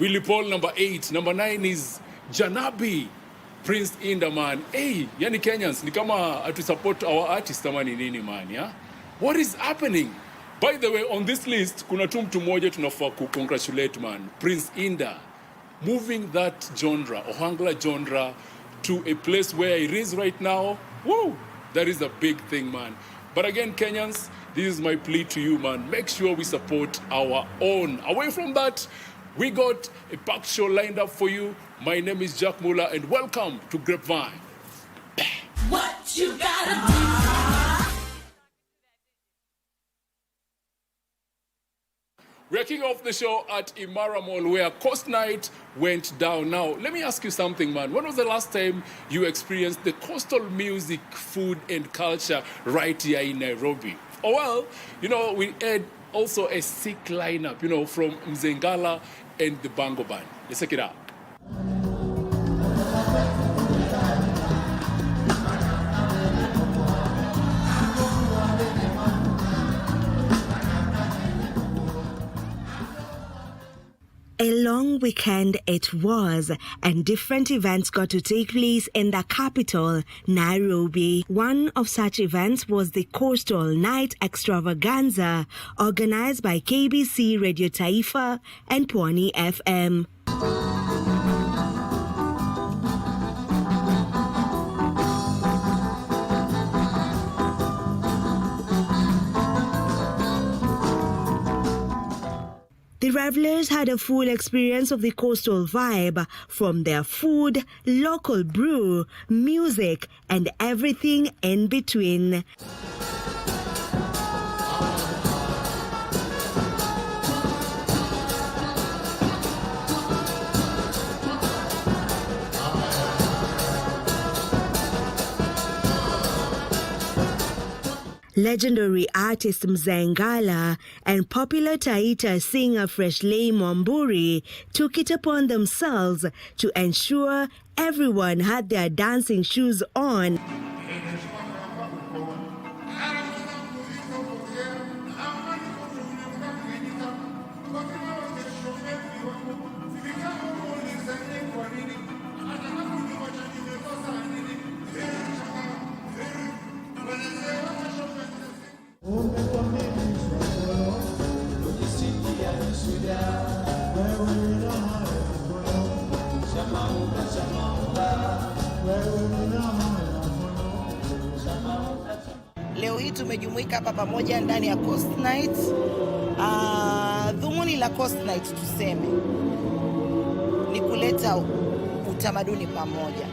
Willie Paul, number 8. Number 9 is Janabi, Prince Inda, man. Hey, yani Kenyans, ni kama to support our artist ama ni nini, man, yeah? What is happening? By the way, on this list, kuna tu mtu mmoja tunafaa congratulate, man. Prince Inda, moving that genre, Ohangla genre, to a place where it is right now. Woo! That is a big thing, man. But again, Kenyans, this is my plea to you, man. Make sure we support our own. Away from that, we got a packed show lined up for you. My name is Jack Muller, and welcome to Grapevine. What you gotta do? We're kicking off the show at Imara Mall, where Coast Night went down. Now, let me ask you something, man. When was the last time you experienced the coastal music, food, and culture right here in Nairobi? Oh, well, you know, we had also a sick lineup, you know, from Mzengala and the Bango Band. Let's check it out. A long weekend it was, and different events got to take place in the capital, Nairobi. One of such events was the Coastal Night Extravaganza, organized by KBC Radio Taifa and Pwani FM. The revelers had a full experience of the coastal vibe, from their food, local brew, music, and everything in between. Legendary artist Mzengala and popular Taita singer Freshley Mwamburi took it upon themselves to ensure everyone had their dancing shoes on. Leo hii tumejumuika hapa pamoja ndani ya Coast Night. Dhumuni la Coast Night tuseme ni kuleta utamaduni pamoja.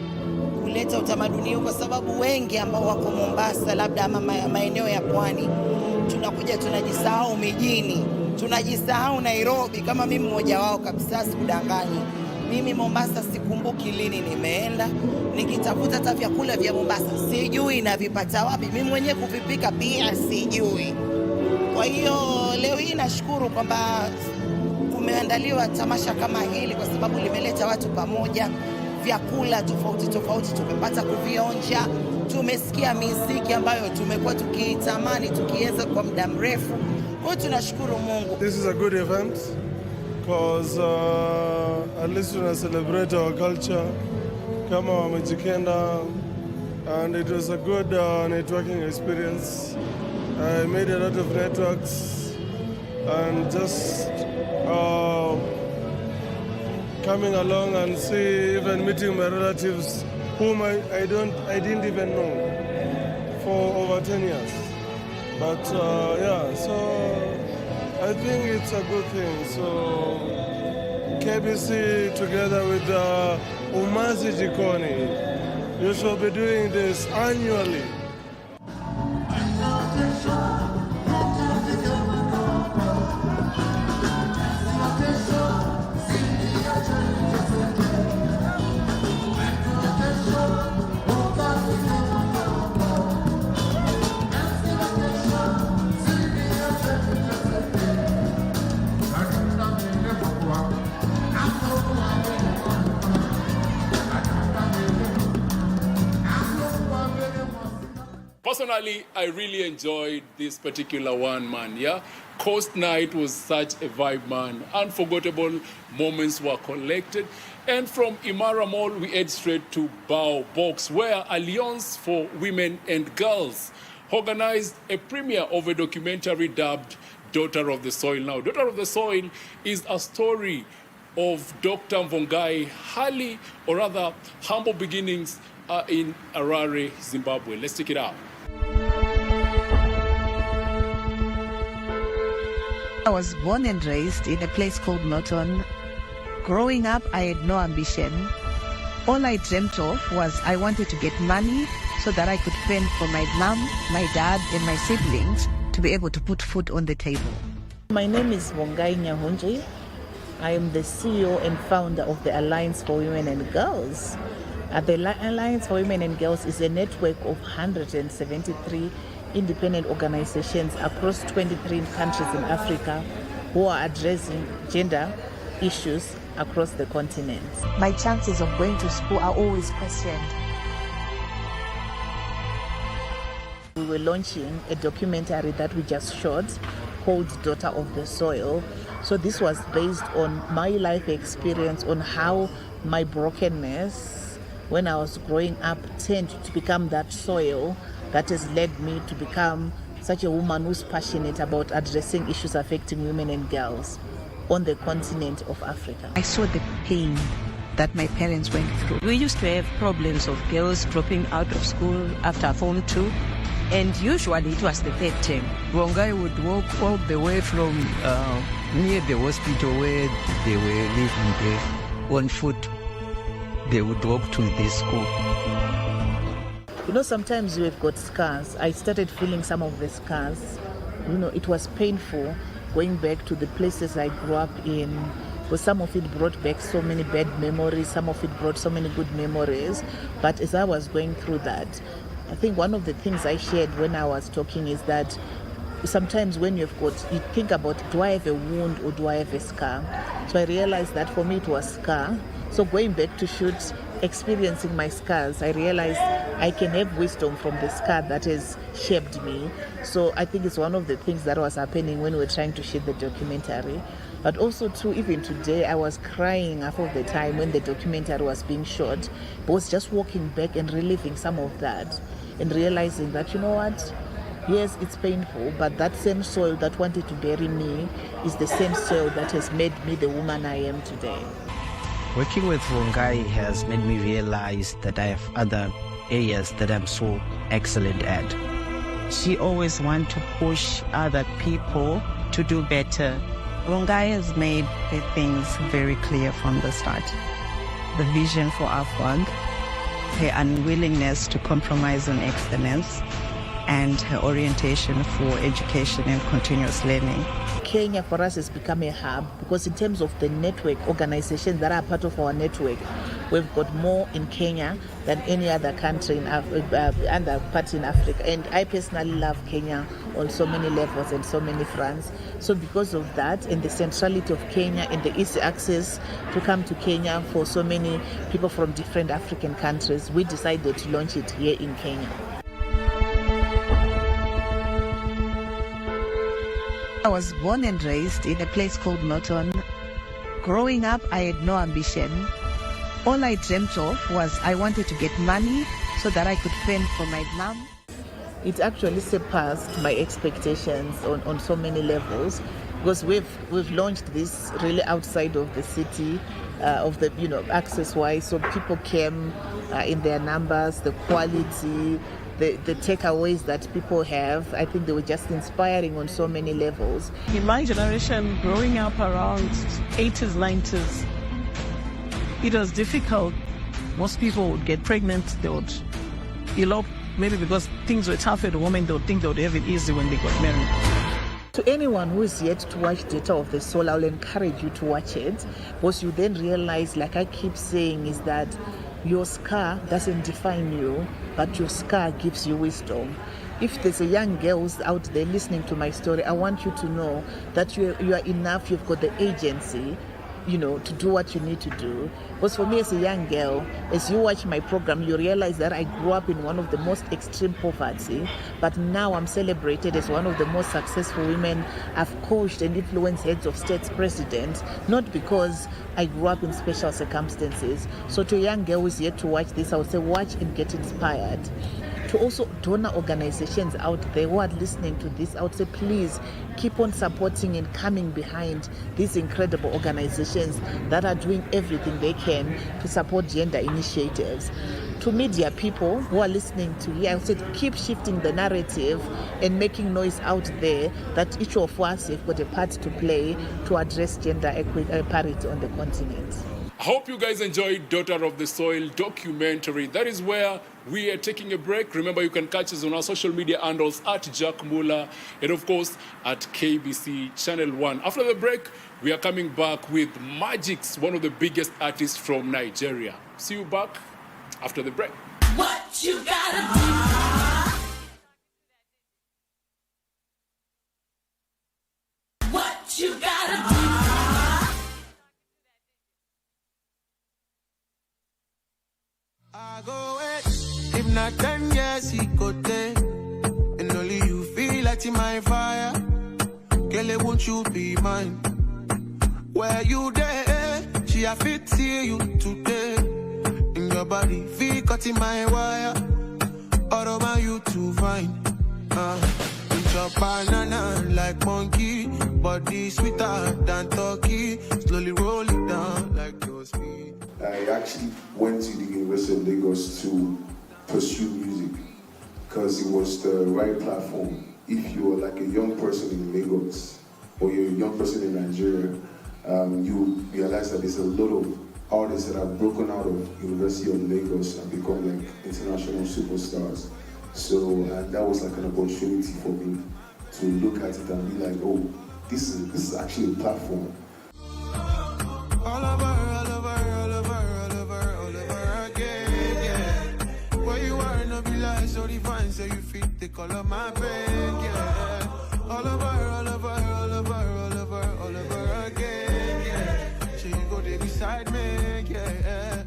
Kuleta utamaduni kwa sababu wengi ambao wako Mombasa labda ama maeneo ya pwani tunakuja tunajisahau mijini. Tunajisahau Nairobi, kama mimi mmoja wao kabisa, sikudanganyi. Mimi Mombasa sikumbuki lini nimeenda, nikitafuta hata vyakula vya Mombasa sijui navipata wapi, mimi mwenyewe kuvipika pia sijui. Kwa hiyo leo hii nashukuru kwamba kumeandaliwa tamasha kama hili, kwa sababu limeleta watu pamoja. Vyakula tofauti tofauti tumepata kuvionja, tumesikia muziki ambayo tumekuwa tukitamani tukiweza kwa muda mrefu. Kwa hiyo tunashukuru Mungu. This is a good event because at least we celebrate our culture kama wamejikenda, and it was a good networking experience. I made a lot of networks and just coming along and see, even meeting my relatives whom I didn't even know for over 10 years. But yeah, so I think it's a good thing. So KBC together with Umazi Jikoni, you shall be doing this annually. Personally, I really enjoyed this particular one, man, yeah? Coast Night was such a vibe, man. Unforgettable moments were collected. And from Imara Mall, we head straight to Bao Box, where Alliance for Women and Girls organized a premiere of a documentary dubbed Daughter of the Soil. Now, Daughter of the Soil is a story of Dr. Mvongai Hali, or rather, humble beginnings in Harare, Zimbabwe. Let's check it out. I was born and raised in a place called Norton. Growing up, I had no ambition. All I dreamt of was I wanted to get money so that I could fend for my mom, my dad, and my siblings to be able to put food on the table. My name is Vongai Nyahunji. I am the CEO and founder of the Alliance for Women and Girls. The Alliance for Women and Girls is a network of 173 independent organizations across 23 countries in Africa who are addressing gender issues across the continent. My chances of going to school are always questioned. We were launching a documentary that we just shot called Daughter of the Soil. So this was based on my life experience on how my brokenness when I was growing up turned to become that soil that has led me to become such a woman who's passionate about addressing issues affecting women and girls on the continent of Africa. I saw the pain that my parents went through. We used to have problems of girls dropping out of school after Form 2, and usually it was the third term. Vongai would walk all the way from near the hospital where they were living there on foot. They would walk to the school. You know, sometimes you have got scars. I started feeling some of the scars. You know, it was painful going back to the places I grew up in. But some of it brought back so many bad memories. Some of it brought so many good memories. But as I was going through that, I think one of the things I shared when I was talking is that sometimes when you think about, do I have a wound or do I have a scar? So I realized that for me it was scar. So going back to shoot, experiencing my scars, I realized I can have wisdom from the scar that has shaped me. So I think it's one of the things that was happening when we were trying to shoot the documentary. But also too, even today, I was crying half of the time when the documentary was being shot. I was just walking back and reliving some of that and realizing that, you know what? Yes, it's painful, but that same soil that wanted to bury me is the same soil that has made me the woman I am today. Working with Vongai has made me realize that I have other areas that I'm so excellent at. She always wants to push other people to do better. Vongai has made the things very clear from the start. The vision for our fund, her unwillingness to compromise on excellence, and her orientation for education and continuous learning. Kenya for us has become a hub because in terms of the network organizations that are part of our network, we've got more in Kenya than any other country in other parts in Africa. And I personally love Kenya on so many levels and so many fronts. So because of that and the centrality of Kenya and the easy access to come to Kenya for so many people from different African countries, we decided to launch it here in Kenya. I was born and raised in a place called Norton. Growing up, I had no ambition. All I dreamt of was I wanted to get money so that I could fend for my mom. It actually surpassed my expectations on so many levels because we've launched this really outside of the city, of the access-wise. So people came in their numbers, the quality, the takeaways that people have. I think they were just inspiring on so many levels. In my generation, growing up around 80s, 90s, it was difficult. Most people would get pregnant, they would elope, maybe because things were tough for the woman, they would think they would have it easy when they got married. To anyone who is yet to watch Daughter of the Soul, I'll encourage you to watch it because you then realize, like I keep saying, is that your scar doesn't define you, but your scar gives you wisdom. If there's a young girl who's out there listening to my story, I want you to know that you are enough, you've got the agency to do what you need to do. Because for me as a young girl, as you watch my program, you realize that I grew up in one of the most extreme poverty, but now I'm celebrated as one of the most successful women. I've coached and influenced heads of states, presidents, not because I grew up in special circumstances. So to a young girl who is yet to watch this, I would say watch and get inspired. To also donor organizations out there who are listening to this, I would say please keep on supporting and coming behind these incredible organizations that are doing everything they can to support gender initiatives. To media people who are listening to here, I would say keep shifting the narrative and making noise out there that each of us have got a part to play to address gender parity on the continent. I hope you guys enjoyed Daughter of the Soil documentary. That is where we are taking a break. Remember, you can catch us on our social media handles at Jack Muller and, of course, at KBC Channel 1. After the break, we are coming back with Magix, one of the biggest artists from Nigeria. See you back after the break. What you gotta do? What you gotta do? I go wait, if not 10 years he could take, and only you feel like in my fire. Girl, won't you be mine? Where you there? She a fit see you today. In your body, feel cut in my wire. All over you to find. Eat your banana like monkey, body sweeter than turkey. Slowly roll it down like your speed. I actually went to the University of Lagos to pursue music because it was the right platform. If you're like a young person in Lagos or you're a young person in Nigeria, you realize that there's a lot of artists that have broken out of University of Lagos and become like international superstars. So that was like an opportunity for me to look at it and be like, oh, this is actually a platform. All over again, yeah. Where you are, no be like so divine, so you fit the color my pain, yeah. All over again, yeah. So you go there beside me, yeah.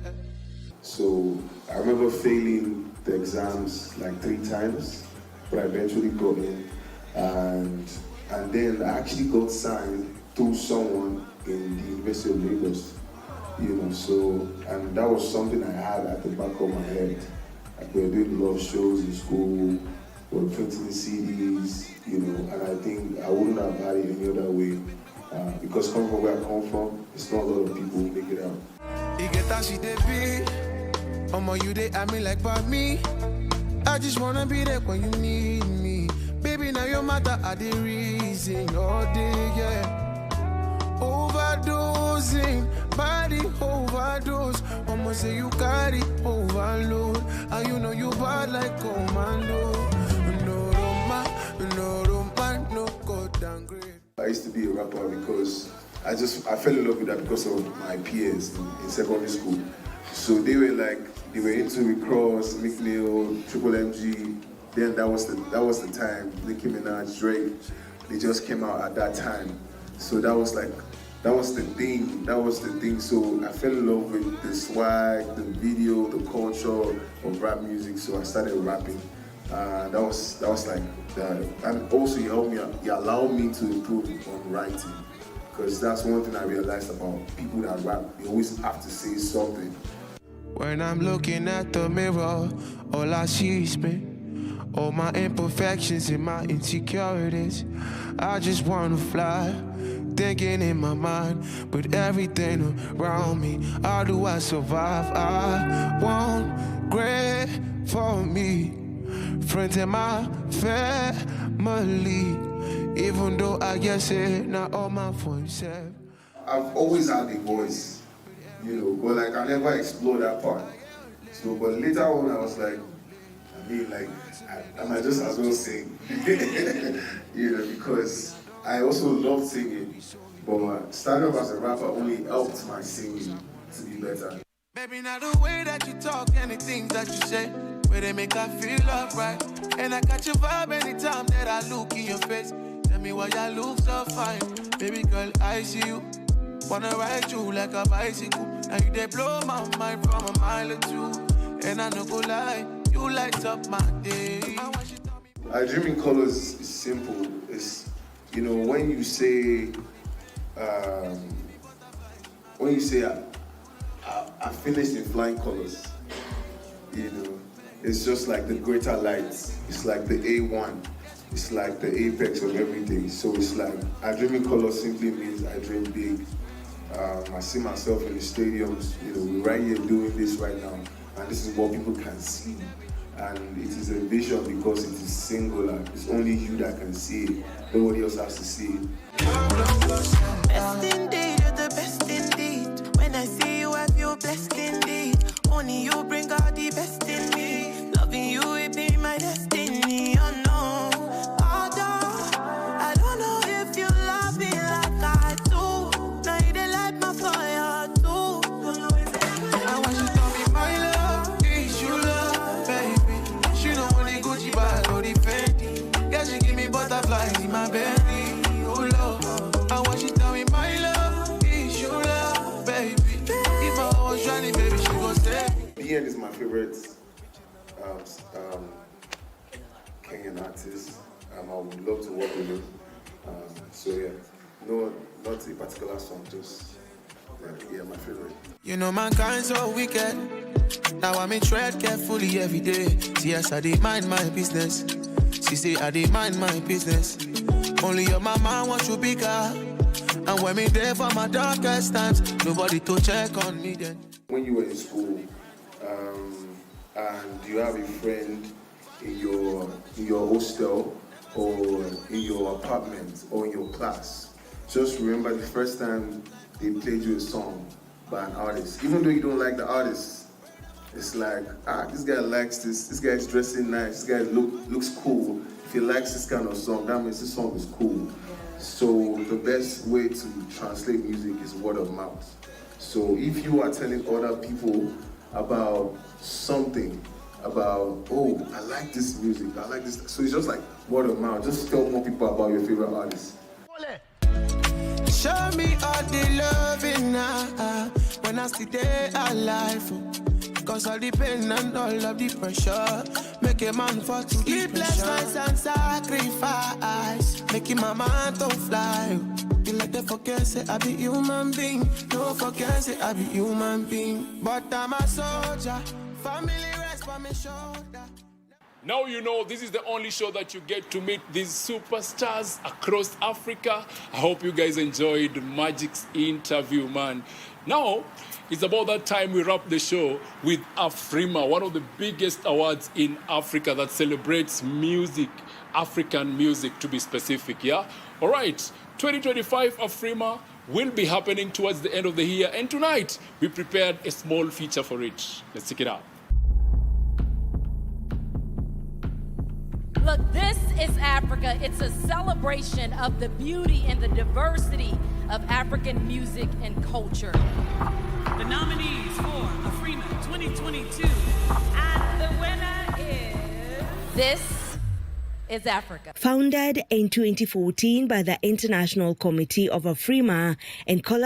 So I remember failing the exams like 3 times, but I eventually got in, and then I actually got signed through someone in the University of Lagos, so, and that was something I had at the back of my head. Like we were doing a lot of shows in school, we were printing CDs, and I think I wouldn't have had it any other way, because coming from where I come from, it's not a lot of people who make it out. You get that shit they be, you they at me like by me. I just wanna be there when you need me. Baby, now your matter are the reason all day, yeah. Overdosing, body overdose. Almost say you carry overload, and you know you bad like commando. No man, no go downgrade. I used to be a rapper because I fell in love with that because of my peers in secondary school. So they were into Rick Ross, Meek Mill, Triple MG. Then that was the time. Nicki Minaj, Drake, they just came out at that time. So that was the thing. So I fell in love with the swag, the video, the culture of rap music. So I started rapping. That was like that. And also he allowed me to improve on writing, because that's one thing I realized about people that rap. They always have to say something. When I'm looking at the mirror, all I see is me. All my imperfections and my insecurities. I just wanna fly, thinking in my mind, with everything around me. How do I survive? I want great for me. Friends in my family. Even though I guess it, not all my friends have. I've always had a voice, but I never explored that part. So, but later on I was like, I might just as well sing, because I also love singing, but starting off as a rapper only helped my singing to be better. Baby, now the way that you talk and the things that you say, where they make I feel alright. And I catch your vibe anytime that I look in your face. Tell me why you look so fine. Baby girl, I see you. Wanna ride you like a bicycle. Now you they blow my mind from a mile or two. And I no go lie, you light up my day. I dream in colors is simple. It's, you know, when you say I finished in flying colors, you know, it's just like the greater lights. It's like the A1. It's like the apex of everything. So it's like, I dream in colors simply means I dream big. I see myself in the stadiums, you know, we're right here doing this right now. And this is what people can see. And it is a vision because it is singular. It's only you that can see it. Nobody else has to see it. Best indeed, you're the best indeed. When I see you, I feel blessed indeed. Only you bring out the best in me. Loving you, it be my destiny. Oh no, I don't know if you love me like I do. Now you dey light my fire too. I want you to be my love, is you love, baby. She don't want the Gucci bag or the Fendi. Yeah, she give me butterflies in my belly. Oh Lord, I want you to be my love, is you love, baby. If I was trying, baby, she go say. BN is my favorite Kenyan artist. I would love to work with him. So yeah, no, not a particular song, just yeah, my favorite. You know mankind so wicked. Now I me tread carefully every day. See, yes, I dey mind my business. She say I dey mind my business. Only your mama wants you bigger. And when me there for my darkest times, nobody to check on me then. When you were in school, and you have a friend in your hostel or in your apartment or in your class, just remember the first time they played you a song by an artist. Even though you don't like the artist, it's like, this guy likes this guy is dressing nice, this guy looks cool. If he likes this kind of song, that means this song is cool. So the best way to translate music is word of mouth. So if you are telling other people about something, about, oh, I like this music, I like this. So it's just like word of mouth. Just tell more people about your favorite artist. Show me all the loving now when I see they alive. Cause all the pain and all of the pressure make a man fall to sleepless nights and sacrifice, making my mind to fly. You like to forget, say I be human being. No forget, say I be human being. But I'm a soldier, family rest on my shoulder. Now you know this is the only show that you get to meet these superstars across Africa. I hope you guys enjoyed Magic's interview, man. Now, it's about that time we wrap the show with Afrima, one of the biggest awards in Africa that celebrates music, African music to be specific, yeah? All right, 2025 Afrima will be happening towards the end of the year, and tonight we prepared a small feature for it. Let's check it out. Look, this is Africa. It's a celebration of the beauty and the diversity of African music and culture. The nominees for Afrima 2022. And the winner is... This is Africa. Founded in 2014 by the International Committee of Afrima and collaborated